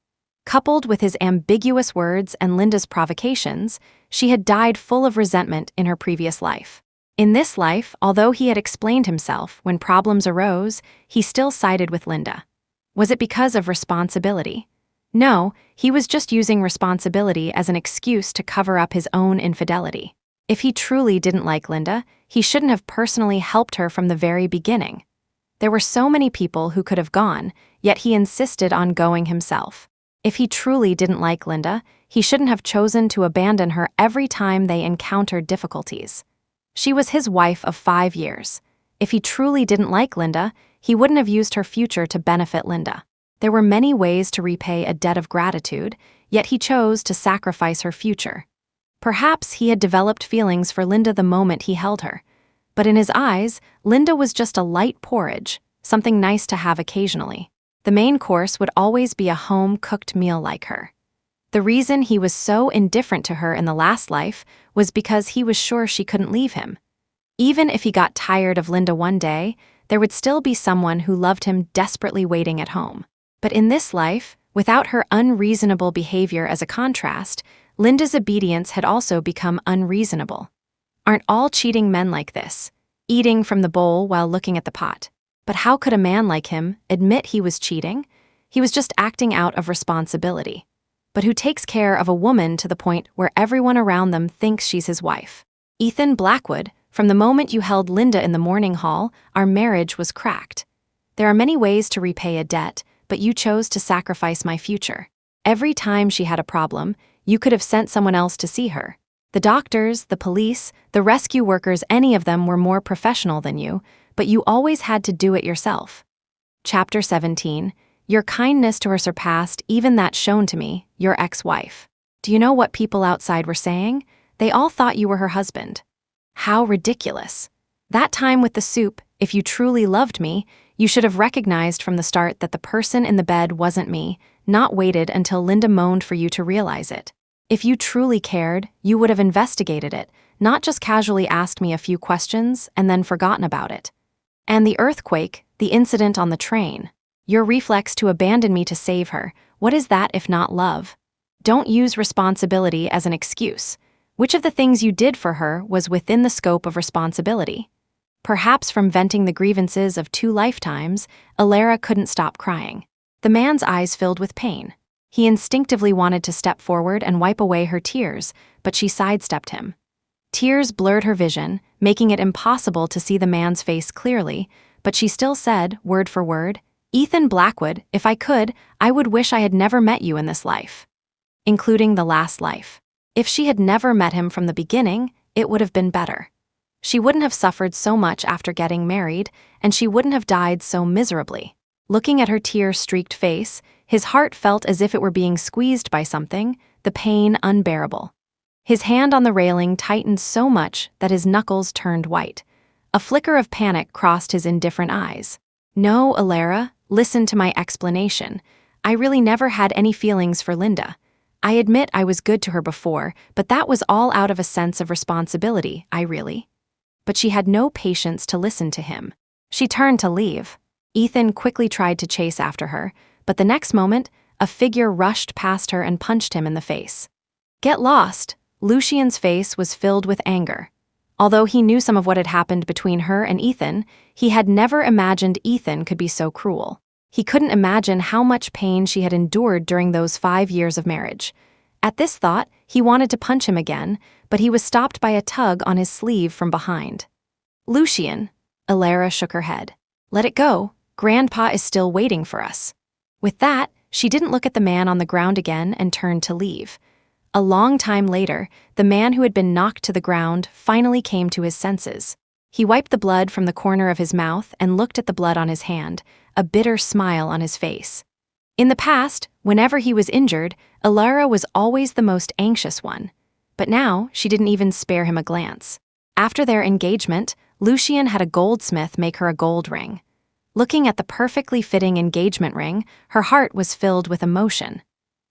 S1: Coupled with his ambiguous words and Linda's provocations, she had died full of resentment in her previous life. In this life, although he had explained himself when problems arose, he still sided with Linda. Was it because of responsibility? No, he was just using responsibility as an excuse to cover up his own infidelity. If he truly didn't like Linda, he shouldn't have personally helped her from the very beginning. There were so many people who could have gone, yet he insisted on going himself. If he truly didn't like Linda, he shouldn't have chosen to abandon her every time they encountered difficulties. She was his wife of 5 years. If he truly didn't like Linda, he wouldn't have used her future to benefit Linda. There were many ways to repay a debt of gratitude, yet he chose to sacrifice her future. Perhaps he had developed feelings for Linda the moment he held her, but in his eyes, Linda was just a light porridge, something nice to have occasionally. The main course would always be a home-cooked meal like her. The reason he was so indifferent to her in the last life was because he was sure she couldn't leave him. Even if he got tired of Linda one day, there would still be someone who loved him desperately waiting at home. But in this life, without her unreasonable behavior as a contrast, Linda's obedience had also become unreasonable. Aren't all cheating men like this, eating from the bowl while looking at the pot? But how could a man like him admit he was cheating? He was just acting out of responsibility. But who takes care of a woman to the point where everyone around them thinks she's his wife? Ethan Blackwood, from the moment you held Linda in the morning hall, our marriage was cracked. There are many ways to repay a debt, but you chose to sacrifice my future. Every time she had a problem, you could have sent someone else to see her. The doctors, the police, the rescue workers, any of them were more professional than you, but you always had to do it yourself. Chapter 17. Your kindness to her surpassed even that shown to me, your ex-wife. Do you know what people outside were saying? They all thought you were her husband. How ridiculous. That time with the soup, if you truly loved me, you should have recognized from the start that the person in the bed wasn't me, not waited until Linda moaned for you to realize it. If you truly cared, you would have investigated it, not just casually asked me a few questions and then forgotten about it. And the earthquake, the incident on the train. Your reflex to abandon me to save her, what is that if not love? Don't use responsibility as an excuse. Which of the things you did for her was within the scope of responsibility? Perhaps from venting the grievances of 2 lifetimes, Elara couldn't stop crying. The man's eyes filled with pain. He instinctively wanted to step forward and wipe away her tears, but she sidestepped him. Tears blurred her vision, making it impossible to see the man's face clearly, but she still said, word for word, Ethan Blackwood, if I could, I would wish I had never met you in this life. Including the last life. If she had never met him from the beginning, it would have been better. She wouldn't have suffered so much after getting married, and she wouldn't have died so miserably. Looking at her tear-streaked face, his heart felt as if it were being squeezed by something, the pain unbearable. His hand on the railing tightened so much that his knuckles turned white. A flicker of panic crossed his indifferent eyes. No, Elara, listen to my explanation. I really never had any feelings for Linda. I admit I was good to her before, but that was all out of a sense of responsibility, But she had no patience to listen to him. She turned to leave. Ethan quickly tried to chase after her, but the next moment, a figure rushed past her and punched him in the face. Get lost! Lucian's face was filled with anger. Although he knew some of what had happened between her and Ethan, he had never imagined Ethan could be so cruel. He couldn't imagine how much pain she had endured during those 5 years of marriage. At this thought, he wanted to punch him again, but he was stopped by a tug on his sleeve from behind. "Lucian," Alara shook her head. "Let it go. Grandpa is still waiting for us." With that, she didn't look at the man on the ground again and turned to leave. A long time later, the man who had been knocked to the ground finally came to his senses. He wiped the blood from the corner of his mouth and looked at the blood on his hand, a bitter smile on his face. In the past, whenever he was injured, Alara was always the most anxious one. But now, she didn't even spare him a glance. After their engagement, Lucian had a goldsmith make her a gold ring. Looking at the perfectly fitting engagement ring, her heart was filled with emotion.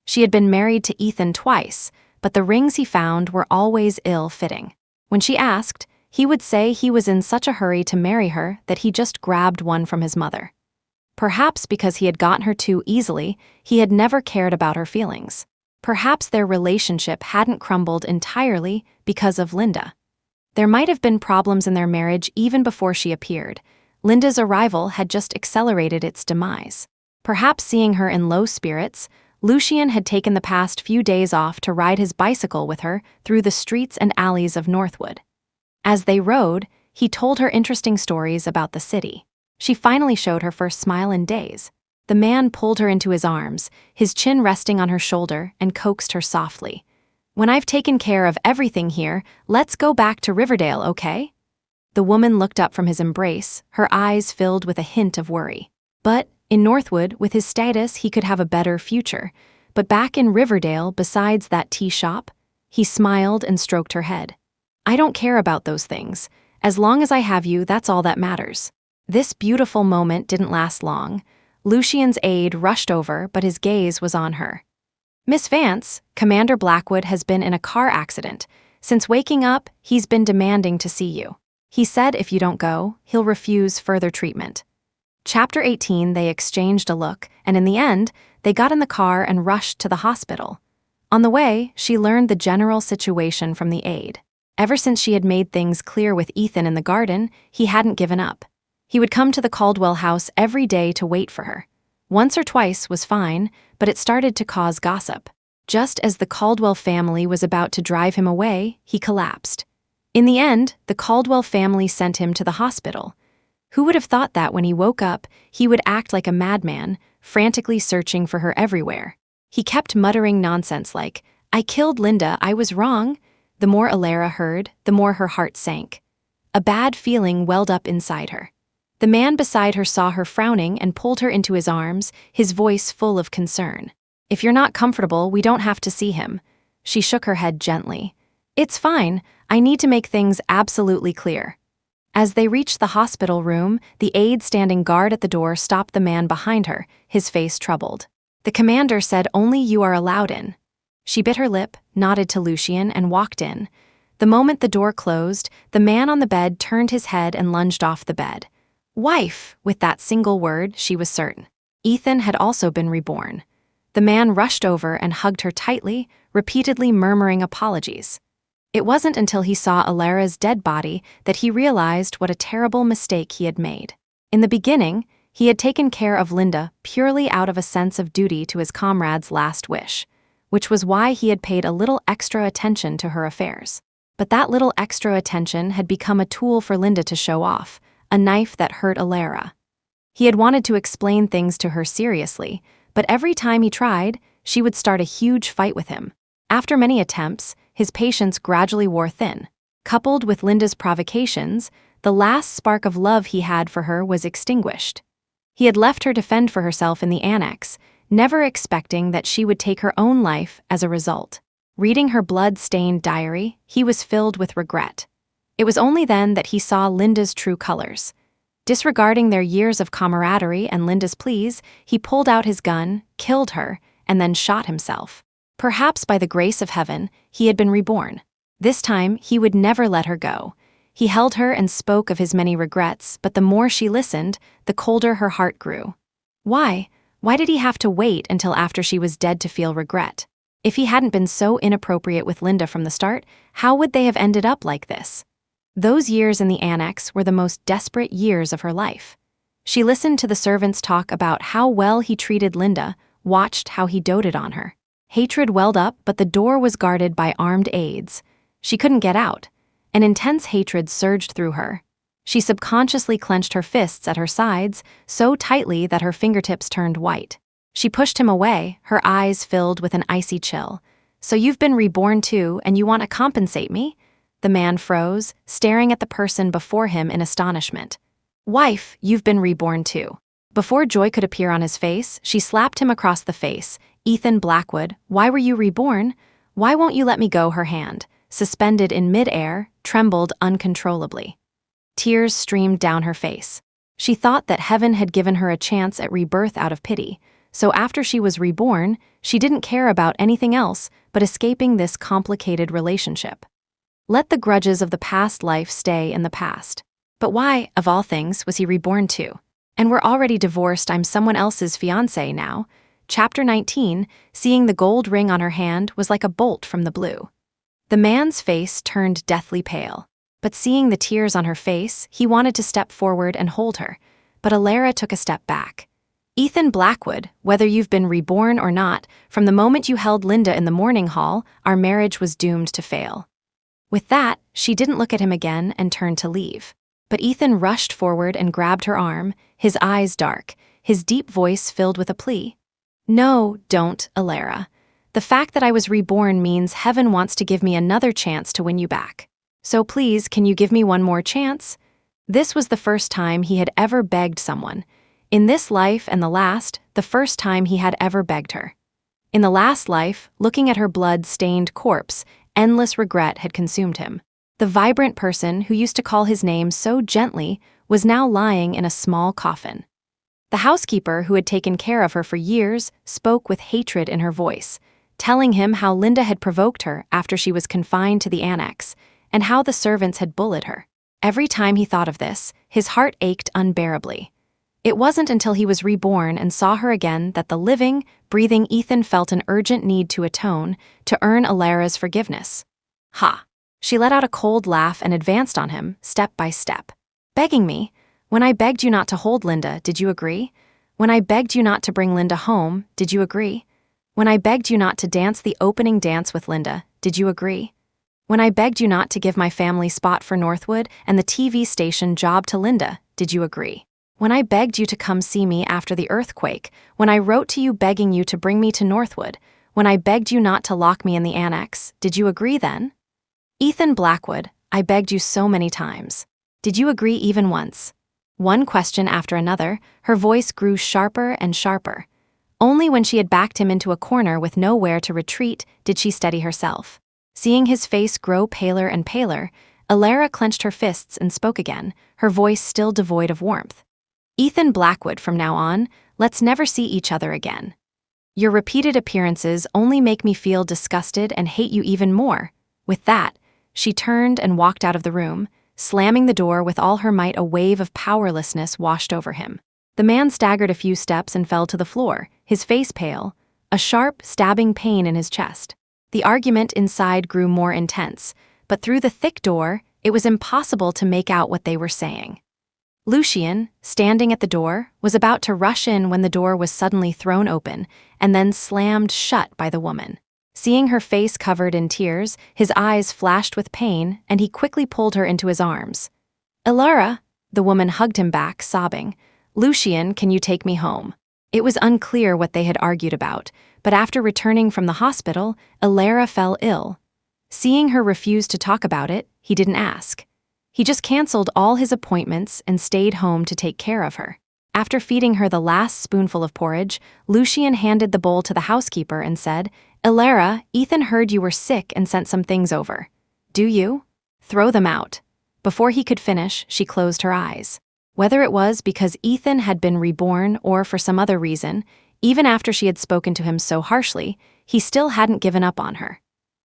S1: She had been married to Ethan twice, but the rings he found were always ill-fitting. When she asked, he would say he was in such a hurry to marry her that he just grabbed one from his mother. Perhaps because he had gotten her too easily, he had never cared about her feelings. Perhaps their relationship hadn't crumbled entirely because of Linda. There might have been problems in their marriage even before she appeared. Linda's arrival had just accelerated its demise. Perhaps seeing her in low spirits, Lucian had taken the past few days off to ride his bicycle with her through the streets and alleys of Northwood. As they rode, he told her interesting stories about the city. She finally showed her first smile in days. The man pulled her into his arms, his chin resting on her shoulder, and coaxed her softly. "When I've taken care of everything here, let's go back to Riverdale, okay?" The woman looked up from his embrace, her eyes filled with a hint of worry. But in Northwood, with his status, he could have a better future. But back in Riverdale, besides that tea shop, he smiled and stroked her head. "I don't care about those things. As long as I have you, that's all that matters." This beautiful moment didn't last long. Lucian's aide rushed over, but his gaze was on her. "Miss Vance, Commander Blackwood has been in a car accident. Since waking up, he's been demanding to see you. He said if you don't go, he'll refuse further treatment." Chapter 18, they exchanged a look, and in the end, they got in the car and rushed to the hospital. On the way, she learned the general situation from the aide. Ever since she had made things clear with Ethan in the garden, he hadn't given up. He would come to the Caldwell house every day to wait for her. Once or twice was fine, but it started to cause gossip. Just as the Caldwell family was about to drive him away, he collapsed. In the end, the Caldwell family sent him to the hospital. Who would have thought that when he woke up, he would act like a madman, frantically searching for her everywhere? He kept muttering nonsense like, "I killed Linda, I was wrong." The more Alara heard, the more her heart sank. A bad feeling welled up inside her. The man beside her saw her frowning and pulled her into his arms, his voice full of concern. "If you're not comfortable, we don't have to see him." She shook her head gently. "It's fine. I need to make things absolutely clear." As they reached the hospital room, the aide standing guard at the door stopped the man behind her, his face troubled. "The commander said only you are allowed in." She bit her lip, nodded to Lucian, and walked in. The moment the door closed, the man on the bed turned his head and lunged off the bed. "Wife," with that single word, she was certain. Ethan had also been reborn. The man rushed over and hugged her tightly, repeatedly murmuring apologies. It wasn't until he saw Alara's dead body that he realized what a terrible mistake he had made. In the beginning, he had taken care of Linda purely out of a sense of duty to his comrade's last wish, which was why he had paid a little extra attention to her affairs. But that little extra attention had become a tool for Linda to show off, a knife that hurt Alara. He had wanted to explain things to her seriously, but every time he tried, she would start a huge fight with him. After many attempts, his patience gradually wore thin. Coupled with Linda's provocations, the last spark of love he had for her was extinguished. He had left her to fend for herself in the annex, never expecting that she would take her own life as a result. Reading her blood-stained diary, he was filled with regret. It was only then that he saw Linda's true colors. Disregarding their years of camaraderie and Linda's pleas, he pulled out his gun, killed her, and then shot himself. Perhaps by the grace of heaven, he had been reborn. This time, he would never let her go. He held her and spoke of his many regrets, but the more she listened, the colder her heart grew. Why? Why did he have to wait until after she was dead to feel regret? If he hadn't been so inappropriate with Linda from the start, how would they have ended up like this? Those years in the annex were the most desperate years of her life. She listened to the servants talk about how well he treated Linda, watched how he doted on her. Hatred welled up, but the door was guarded by armed aides. She couldn't get out. An intense hatred surged through her. She subconsciously clenched her fists at her sides, so tightly that her fingertips turned white. She pushed him away, her eyes filled with an icy chill. "So you've been reborn too, and you want to compensate me?" The man froze, staring at the person before him in astonishment. "Wife, you've been reborn too." Before joy could appear on his face, she slapped him across the face. "Ethan Blackwood, why were you reborn? Why won't you let me go?" Her hand, suspended in mid-air, trembled uncontrollably. Tears streamed down her face. She thought that heaven had given her a chance at rebirth out of pity, so after she was reborn, she didn't care about anything else but escaping this complicated relationship. Let the grudges of the past life stay in the past. But why, of all things, was he reborn to? "And we're already divorced, I'm someone else's fiancée now." Chapter 19, seeing the gold ring on her hand was like a bolt from the blue. The man's face turned deathly pale. But seeing the tears on her face, he wanted to step forward and hold her. But Alara took a step back. "Ethan Blackwood, whether you've been reborn or not, from the moment you held Linda in the morning hall, our marriage was doomed to fail." With that, she didn't look at him again and turned to leave. But Ethan rushed forward and grabbed her arm, his eyes dark, his deep voice filled with a plea. "No, don't, Alara. The fact that I was reborn means heaven wants to give me another chance to win you back. So please, can you give me one more chance?" This was the first time he had ever begged someone. In this life and the last, the first time he had ever begged her. In the last life, looking at her blood-stained corpse, endless regret had consumed him. The vibrant person who used to call his name so gently was now lying in a small coffin. The housekeeper who had taken care of her for years spoke with hatred in her voice, telling him how Linda had provoked her after she was confined to the annex, and how the servants had bullied her. Every time he thought of this, his heart ached unbearably. It wasn't until he was reborn and saw her again that the living, breathing Ethan felt an urgent need to atone, to earn Alara's forgiveness. "Ha!" She let out a cold laugh and advanced on him, step by step. "Begging me? When I begged you not to hold Linda, did you agree? When I begged you not to bring Linda home, did you agree? When I begged you not to dance the opening dance with Linda, did you agree? When I begged you not to give my family spot for Northwood and the TV station job to Linda, did you agree? When I begged you to come see me after the earthquake, when I wrote to you begging you to bring me to Northwood, when I begged you not to lock me in the annex, did you agree then? Ethan Blackwood, I begged you so many times. Did you agree even once?" One question after another, her voice grew sharper and sharper. Only when she had backed him into a corner with nowhere to retreat did she steady herself. Seeing his face grow paler and paler, Alara clenched her fists and spoke again, her voice still devoid of warmth. "Ethan Blackwood, from now on, let's never see each other again. Your repeated appearances only make me feel disgusted and hate you even more." With that, she turned and walked out of the room, slamming the door with all her might. A wave of powerlessness washed over him. The man staggered a few steps and fell to the floor, his face pale, a sharp, stabbing pain in his chest. The argument inside grew more intense, but through the thick door, it was impossible to make out what they were saying. Lucian, standing at the door, was about to rush in when the door was suddenly thrown open and then slammed shut by the woman. Seeing her face covered in tears, his eyes flashed with pain, and he quickly pulled her into his arms. "Alara," the woman hugged him back, sobbing. "Lucian, can you take me home?" It was unclear what they had argued about, but after returning from the hospital, Alara fell ill. Seeing her refuse to talk about it, he didn't ask. He just canceled all his appointments and stayed home to take care of her. After feeding her the last spoonful of porridge, Lucian handed the bowl to the housekeeper and said, "Alara, Ethan heard you were sick and sent some things over. Do you? Throw them out." Before he could finish, she closed her eyes. Whether it was because Ethan had been reborn or for some other reason, even after she had spoken to him so harshly, he still hadn't given up on her.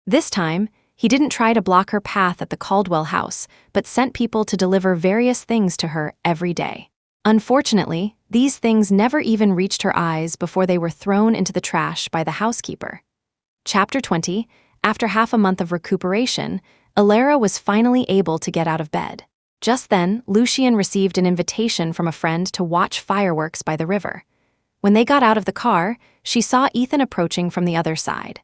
S1: This time, he didn't try to block her path at the Caldwell house, but sent people to deliver various things to her every day. Unfortunately, these things never even reached her eyes before they were thrown into the trash by the housekeeper. Chapter 20, after half a month of recuperation, Alara was finally able to get out of bed. Just then, Lucian received an invitation from a friend to watch fireworks by the river. When they got out of the car, she saw Ethan approaching from the other side.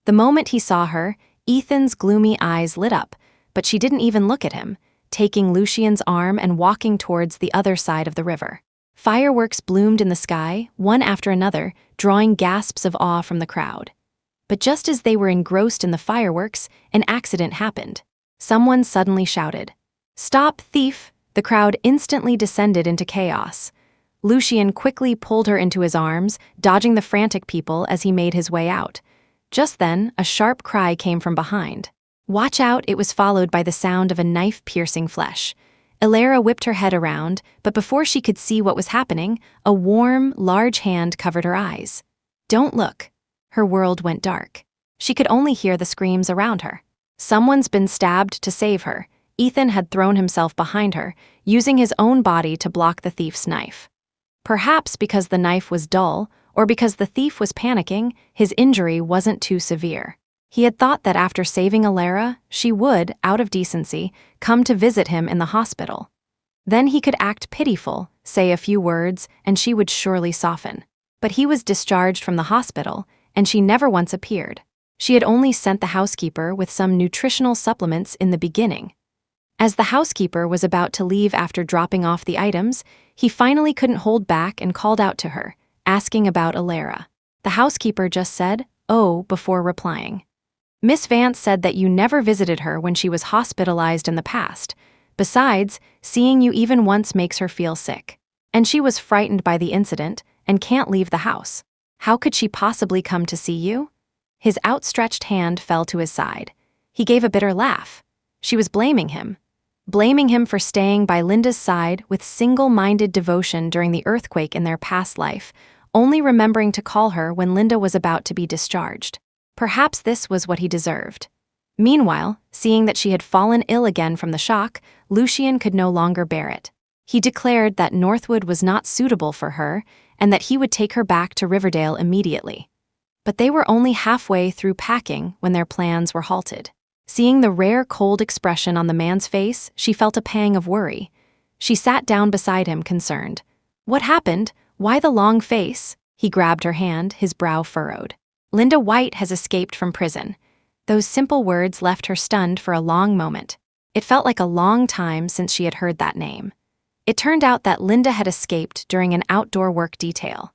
S1: The moment he saw her, Ethan's gloomy eyes lit up, but she didn't even look at him, taking Lucian's arm and walking towards the other side of the river. Fireworks bloomed in the sky, one after another, drawing gasps of awe from the crowd. But just as they were engrossed in the fireworks, an accident happened. Someone suddenly shouted, "Stop, thief!" The crowd instantly descended into chaos. Lucian quickly pulled her into his arms, dodging the frantic people as he made his way out. Just then, a sharp cry came from behind. "Watch out!" It was followed by the sound of a knife piercing flesh. Elara whipped her head around, but before she could see what was happening, a warm, large hand covered her eyes. "Don't look." Her world went dark. She could only hear the screams around her. Someone's been stabbed to save her. Ethan had thrown himself behind her, using his own body to block the thief's knife. Perhaps because the knife was dull, or because the thief was panicking, his injury wasn't too severe. He had thought that after saving Elara, she would, out of decency, come to visit him in the hospital. Then he could act pitiful, say a few words, and she would surely soften. But he was discharged from the hospital, and she never once appeared. She had only sent the housekeeper with some nutritional supplements in the beginning. As the housekeeper was about to leave after dropping off the items, he finally couldn't hold back and called out to her, asking about Elara. The housekeeper just said, "Oh," before replying. "Miss Vance said that you never visited her when she was hospitalized in the past. Besides, seeing you even once makes her feel sick. And she was frightened by the incident and can't leave the house. How could she possibly come to see you?" His outstretched hand fell to his side. He gave a bitter laugh. She was blaming him for staying by Linda's side with single-minded devotion during the earthquake in their past life, only remembering to call her when Linda was about to be discharged. Perhaps this was what he deserved. Meanwhile, seeing that she had fallen ill again from the shock, Lucian could no longer bear it. He declared that Northwood was not suitable for her and that he would take her back to Riverdale immediately. But they were only halfway through packing when their plans were halted. Seeing the rare cold expression on the man's face, she felt a pang of worry. She sat down beside him, concerned. "What happened? Why the long face?" He grabbed her hand, his brow furrowed. "Linda White has escaped from prison." Those simple words left her stunned for a long moment. It felt like a long time since she had heard that name. It turned out that Linda had escaped during an outdoor work detail.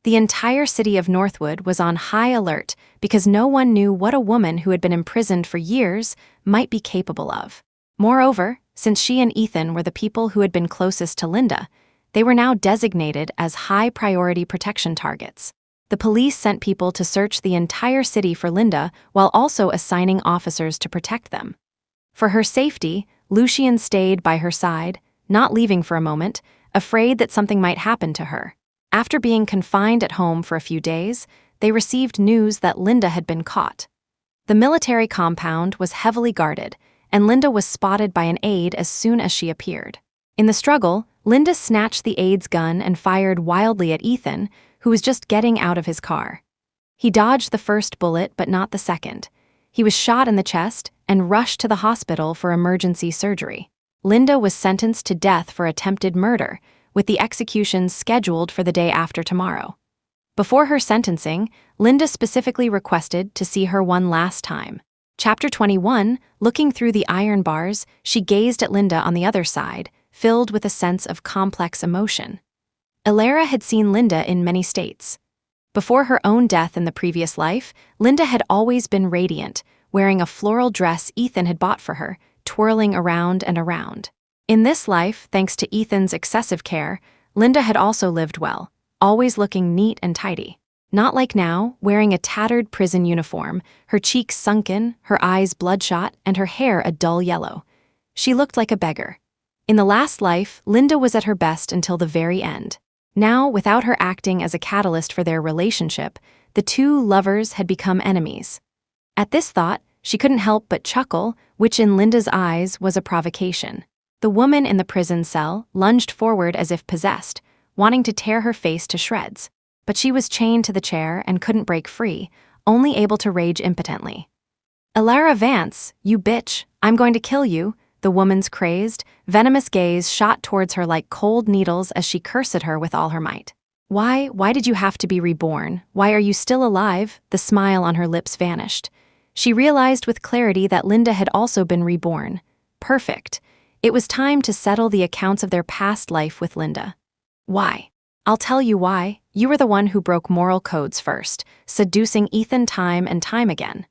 S1: The entire city of Northwood was on high alert because no one knew what a woman who had been imprisoned for years might be capable of. Moreover, since she and Ethan were the people who had been closest to Linda, they were now designated as high-priority protection targets. The police sent people to search the entire city for Linda while also assigning officers to protect them. For her safety, Lucian stayed by her side, not leaving for a moment, afraid that something might happen to her. After being confined at home for a few days, they received news that Linda had been caught. The military compound was heavily guarded, and Linda was spotted by an aide as soon as she appeared. In the struggle, Linda snatched the aide's gun and fired wildly at Ethan, who was just getting out of his car. He dodged the first bullet but not the second. He was shot in the chest and rushed to the hospital for emergency surgery. Linda was sentenced to death for attempted murder, with the execution scheduled for the day after tomorrow. Before her sentencing, Linda specifically requested to see her one last time. Chapter 21, looking through the iron bars, she gazed at Linda on the other side, filled with a sense of complex emotion. Elara had seen Linda in many states. Before her own death in the previous life, Linda had always been radiant, wearing a floral dress Ethan had bought for her, twirling around and around. In this life, thanks to Ethan's excessive care, Linda had also lived well, always looking neat and tidy. Not like now, wearing a tattered prison uniform, her cheeks sunken, her eyes bloodshot, and her hair a dull yellow. She looked like a beggar. In the last life, Linda was at her best until the very end. Now, without her acting as a catalyst for their relationship, the two lovers had become enemies. At this thought, she couldn't help but chuckle, which in Linda's eyes was a provocation. The woman in the prison cell lunged forward as if possessed, wanting to tear her face to shreds. But she was chained to the chair and couldn't break free, only able to rage impotently. "Elara Vance, you bitch, I'm going to kill you." The woman's crazed, venomous gaze shot towards her like cold needles as she cursed at her with all her might. Why did you have to be reborn? Why are you still alive?" The smile on her lips vanished. She realized with clarity that Linda had also been reborn. Perfect. It was time to settle the accounts of their past life with Linda. Why? I'll tell you why. You were the one who broke moral codes first, seducing Ethan time and time again.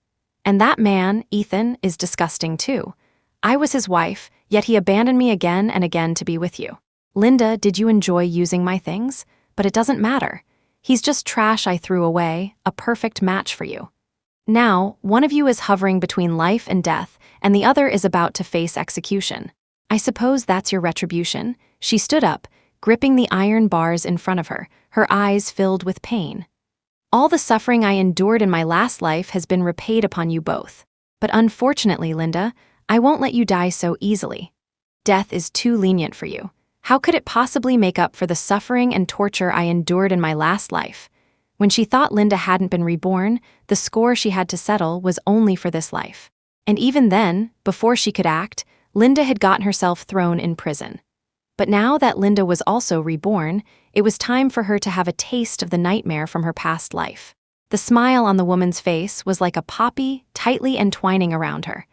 S1: And that man, Ethan, is disgusting too. I was his wife, yet he abandoned me again and again to be with you. Linda, did you enjoy using my things? But it doesn't matter. He's just trash I threw away, a perfect match for you. Now, one of you is hovering between life and death, and the other is about to face execution. I suppose that's your retribution. She stood up, gripping the iron bars in front of her, her eyes filled with pain. All the suffering I endured in my last life has been repaid upon you both. But unfortunately, Linda, I won't let you die so easily. Death is too lenient for you. How could it possibly make up for the suffering and torture I endured in my last life? When she thought Linda hadn't been reborn, the score she had to settle was only for this life. And even then, before she could act, Linda had gotten herself thrown in prison. But now that Linda was also reborn, it was time for her to have a taste of the nightmare from her past life. The smile on the woman's face was like a poppy, tightly entwining around her.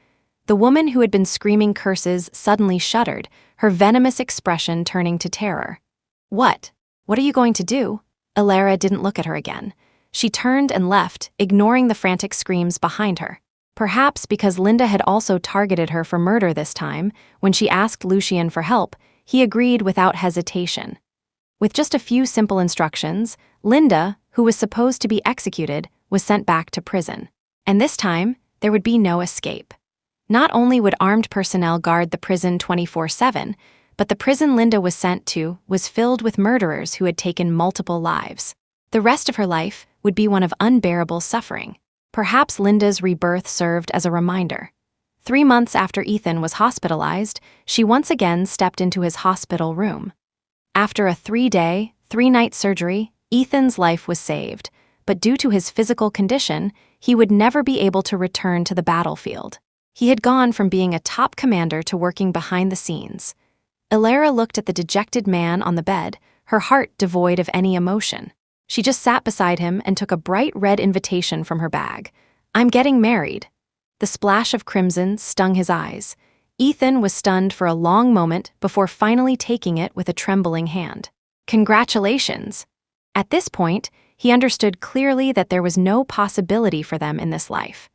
S1: The woman who had been screaming curses suddenly shuddered, her venomous expression turning to terror. What? What are you going to do? Alara didn't look at her again. She turned and left, ignoring the frantic screams behind her. Perhaps because Linda had also targeted her for murder this time, when she asked Lucian for help, he agreed without hesitation. With just a few simple instructions, Linda, who was supposed to be executed, was sent back to prison. And this time, there would be no escape. Not only would armed personnel guard the prison 24/7, but the prison Linda was sent to was filled with murderers who had taken multiple lives. The rest of her life would be one of unbearable suffering. Perhaps Linda's rebirth served as a reminder. 3 months after Ethan was hospitalized, she once again stepped into his hospital room. After a 3-day, 3-night surgery, Ethan's life was saved, but due to his physical condition, he would never be able to return to the battlefield. He had gone from being a top commander to working behind the scenes. Alara looked at the dejected man on the bed, her heart devoid of any emotion. She just sat beside him and took a bright red invitation from her bag. "I'm getting married." The splash of crimson stung his eyes. Ethan was stunned for a long moment before finally taking it with a trembling hand. "Congratulations." At this point, he understood clearly that there was no possibility for them in this life.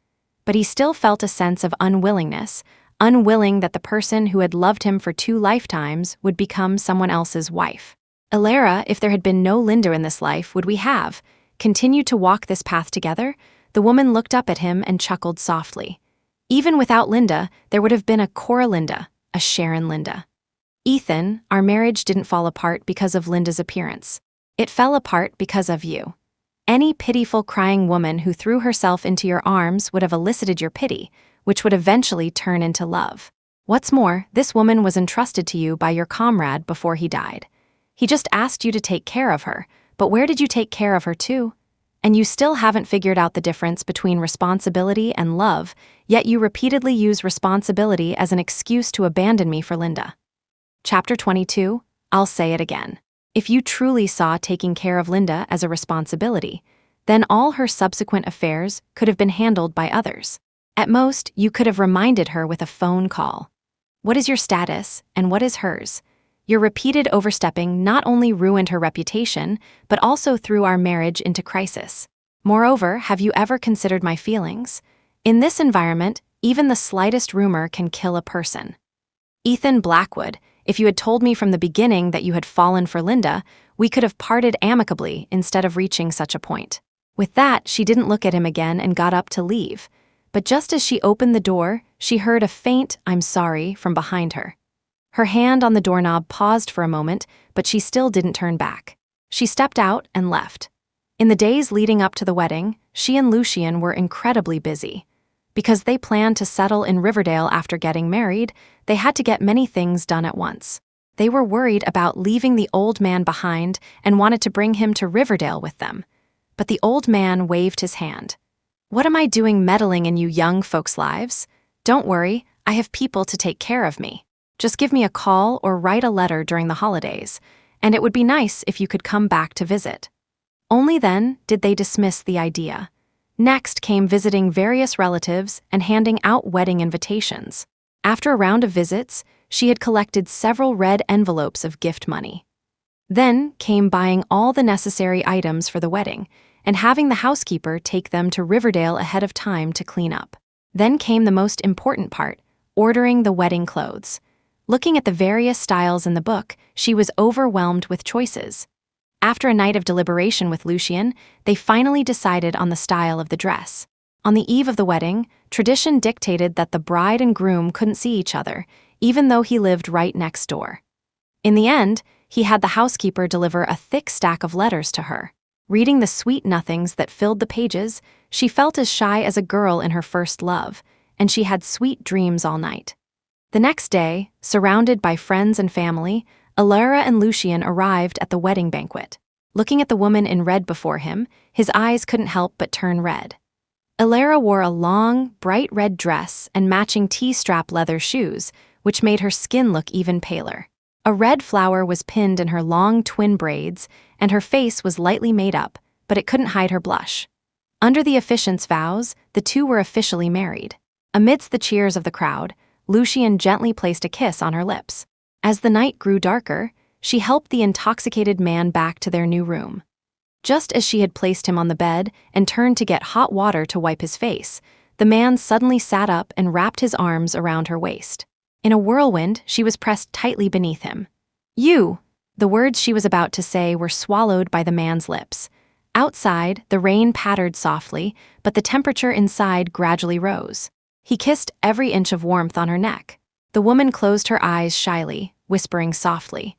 S1: But he still felt a sense of unwillingness, unwilling that the person who had loved him for 2 lifetimes would become someone else's wife. Alara, if there had been no Linda in this life, would we have continued to walk this path together? The woman looked up at him and chuckled softly. Even without Linda, there would have been a Cora Linda, a Sharon Linda. Ethan, our marriage didn't fall apart because of Linda's appearance. It fell apart because of you. Any pitiful crying woman who threw herself into your arms would have elicited your pity, which would eventually turn into love. What's more, this woman was entrusted to you by your comrade before he died. He just asked you to take care of her, but where did you take care of her to? And you still haven't figured out the difference between responsibility and love, yet you repeatedly use responsibility as an excuse to abandon me for Linda. Chapter 22, I'll say it again. If you truly saw taking care of Linda as a responsibility, then all her subsequent affairs could have been handled by others. At most, you could have reminded her with a phone call. What is your status, and what is hers? Your repeated overstepping not only ruined her reputation, but also threw our marriage into crisis. Moreover, have you ever considered my feelings? In this environment, even the slightest rumor can kill a person. Ethan Blackwood, if you had told me from the beginning that you had fallen for Linda, we could have parted amicably instead of reaching such a point. With that, she didn't look at him again and got up to leave. But just as she opened the door, she heard a faint "I'm sorry" from behind her. Her hand on the doorknob paused for a moment, but she still didn't turn back. She stepped out and left. In the days leading up to the wedding, she and Lucian were incredibly busy. Because they planned to settle in Riverdale after getting married, they had to get many things done at once. They were worried about leaving the old man behind and wanted to bring him to Riverdale with them. But the old man waved his hand. "What am I doing meddling in you young folks' lives? Don't worry, I have people to take care of me. Just give me a call or write a letter during the holidays. and it would be nice if you could come back to visit. Only then did they dismiss the idea. Next came visiting various relatives and handing out wedding invitations. After a round of visits, she had collected several red envelopes of gift money. Then came buying all the necessary items for the wedding and having the housekeeper take them to Riverdale ahead of time to clean up. Then came the most important part, ordering the wedding clothes. Looking at the various styles in the book, she was overwhelmed with choices. After a night of deliberation with Lucian, they finally decided on the style of the dress. On the eve of the wedding, tradition dictated that the bride and groom couldn't see each other, even though he lived right next door. In the end, he had the housekeeper deliver a thick stack of letters to her. Reading the sweet nothings that filled the pages, she felt as shy as a girl in her first love, and she had sweet dreams all night. The next day, surrounded by friends and family, Alara and Lucian arrived at the wedding banquet. Looking at the woman in red before him, his eyes couldn't help but turn red. Alara wore a long, bright red dress and matching T-strap leather shoes, which made her skin look even paler. A red flower was pinned in her long twin braids, and her face was lightly made up, but it couldn't hide her blush. Under the officiant's vows, the two were officially married. Amidst the cheers of the crowd, Lucian gently placed a kiss on her lips. As the night grew darker, she helped the intoxicated man back to their new room. Just as she had placed him on the bed and turned to get hot water to wipe his face, the man suddenly sat up and wrapped his arms around her waist. In a whirlwind, she was pressed tightly beneath him. "You!" The words she was about to say were swallowed by the man's lips. Outside, the rain pattered softly, but the temperature inside gradually rose. He kissed every inch of warmth on her neck. The woman closed her eyes shyly, whispering softly.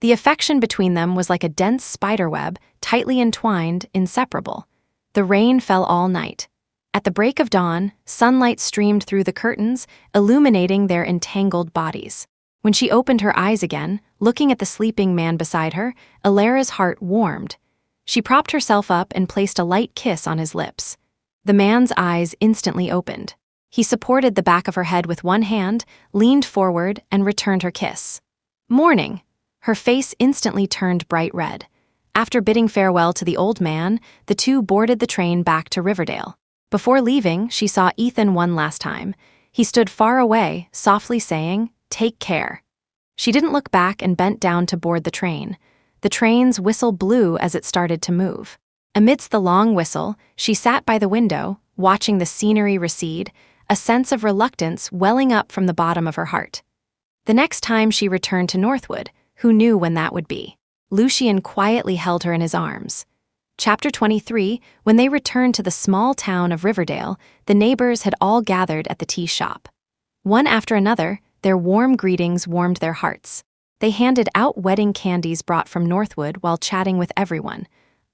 S1: The affection between them was like a dense spiderweb, tightly entwined, inseparable. The rain fell all night. At the break of dawn, sunlight streamed through the curtains, illuminating their entangled bodies. When she opened her eyes again, looking at the sleeping man beside her, Alara's heart warmed. She propped herself up and placed a light kiss on his lips. The man's eyes instantly opened. He supported the back of her head with one hand, leaned forward, and returned her kiss. "Morning!" Her face instantly turned bright red. After bidding farewell to the old man, the two boarded the train back to Riverdale. Before leaving, she saw Ethan one last time. He stood far away, softly saying, "Take care." She didn't look back and bent down to board the train. The train's whistle blew as it started to move. Amidst the long whistle, she sat by the window, watching the scenery recede, a sense of reluctance welling up from the bottom of her heart. The next time she returned to Northwood, who knew when that would be? Lucian quietly held her in his arms. Chapter 23, when they returned to the small town of Riverdale, the neighbors had all gathered at the tea shop. One after another, their warm greetings warmed their hearts. They handed out wedding candies brought from Northwood while chatting with everyone.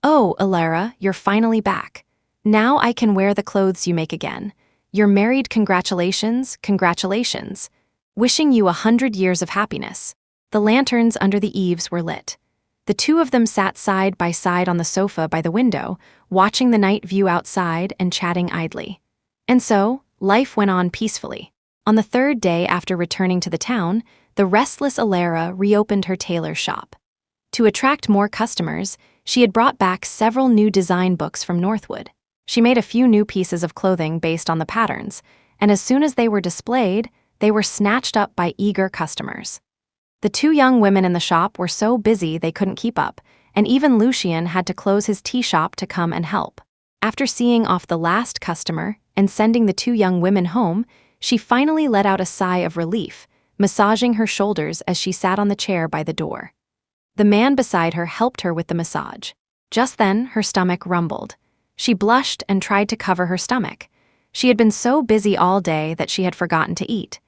S1: "Oh, Alara, you're finally back. Now I can wear the clothes you make again. You're married, congratulations, congratulations. Wishing you 100 years of happiness." The lanterns under the eaves were lit. The two of them sat side by side on the sofa by the window, watching the night view outside and chatting idly. And so, life went on peacefully. On the third day after returning to the town, the restless Alara reopened her tailor shop. To attract more customers, she had brought back several new design books from Northwood. She made a few new pieces of clothing based on the patterns, and as soon as they were displayed, they were snatched up by eager customers. The two young women in the shop were so busy they couldn't keep up, and even Lucian had to close his tea shop to come and help. After seeing off the last customer and sending the two young women home, she finally let out a sigh of relief, massaging her shoulders as she sat on the chair by the door. The man beside her helped her with the massage. Just then, her stomach rumbled. She blushed and tried to cover her stomach. She had been so busy all day that she had forgotten to eat.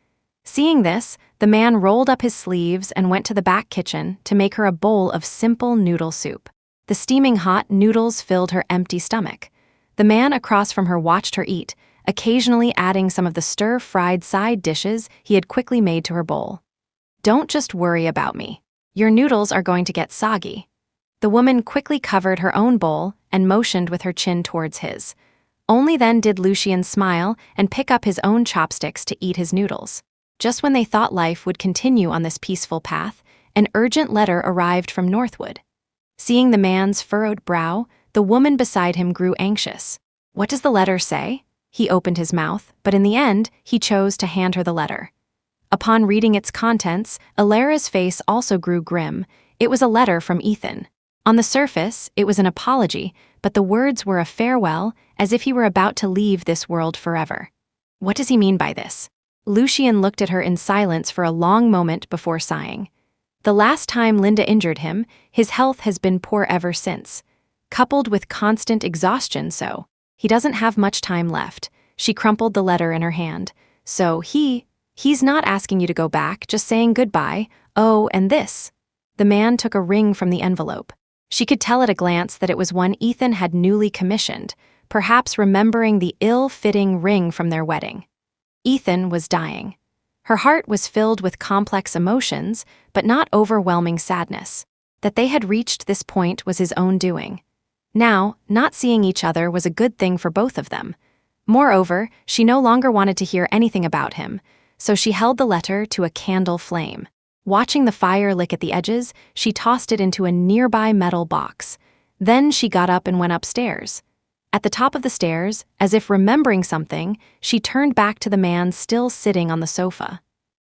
S1: Seeing this, the man rolled up his sleeves and went to the back kitchen to make her a bowl of simple noodle soup. The steaming hot noodles filled her empty stomach. The man across from her watched her eat, occasionally adding some of the stir-fried side dishes he had quickly made to her bowl. "Don't just worry about me. Your noodles are going to get soggy." The woman quickly covered her own bowl and motioned with her chin towards his. Only then did Lucian smile and pick up his own chopsticks to eat his noodles. Just when they thought life would continue on this peaceful path, an urgent letter arrived from Northwood. Seeing the man's furrowed brow, the woman beside him grew anxious. What does the letter say? He opened his mouth, but in the end, he chose to hand her the letter. Upon reading its contents, Alara's face also grew grim. It was a letter from Ethan. On the surface, it was an apology, but the words were a farewell, as if he were about to leave this world forever. What does he mean by this? Lucian looked at her in silence for a long moment before sighing. The last time Linda injured him, his health has been poor ever since, coupled with constant exhaustion, so he doesn't have much time left. She crumpled the letter in her hand. So he's not asking you to go back, just saying goodbye. Oh, and this. The man took a ring from the envelope. She could tell at a glance that it was one Ethan had newly commissioned, perhaps remembering the ill-fitting ring from their wedding. Ethan was dying. Her heart was filled with complex emotions, but not overwhelming sadness. That they had reached this point was his own doing. Now, not seeing each other was a good thing for both of them. Moreover, she no longer wanted to hear anything about him, so she held the letter to a candle flame. Watching the fire lick at the edges, she tossed it into a nearby metal box. Then she got up and went upstairs. At the top of the stairs, as if remembering something, she turned back to the man still sitting on the sofa.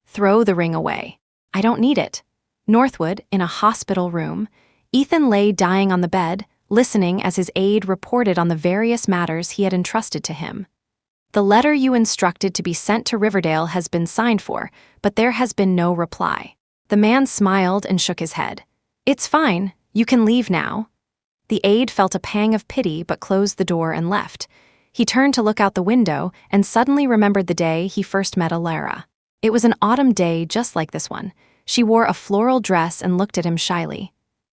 S1: Throw the ring away. I don't need it. Northwood, in a hospital room, Ethan lay dying on the bed, listening as his aide reported on the various matters he had entrusted to him. The letter you instructed to be sent to Riverdale has been signed for, but there has been no reply. The man smiled and shook his head. It's fine, you can leave now. The aide felt a pang of pity but closed the door and left. He turned to look out the window and suddenly remembered the day he first met Alara. It was an autumn day just like this one. She wore a floral dress and looked at him shyly.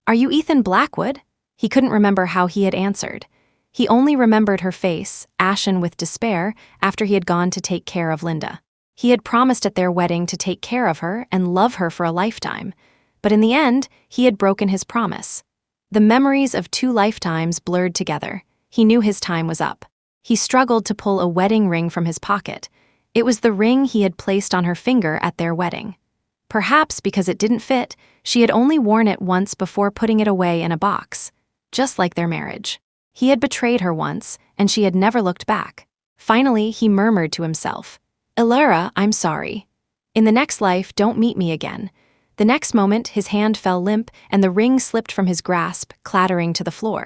S1: Are you Ethan Blackwood? He couldn't remember how he had answered. He only remembered her face, ashen with despair, after he had gone to take care of Linda. He had promised at their wedding to take care of her and love her for a lifetime, but in the end, he had broken his promise. The memories of 2 lifetimes blurred together. He knew his time was up. He struggled to pull a wedding ring from his pocket. It was the ring he had placed on her finger at their wedding. Perhaps because it didn't fit, she had only worn it once before putting it away in a box. Just like their marriage. He had betrayed her once, and she had never looked back. Finally, he murmured to himself, Alara, I'm sorry. In the next life, don't meet me again. The next moment, his hand fell limp, and the ring slipped from his grasp, clattering to the floor.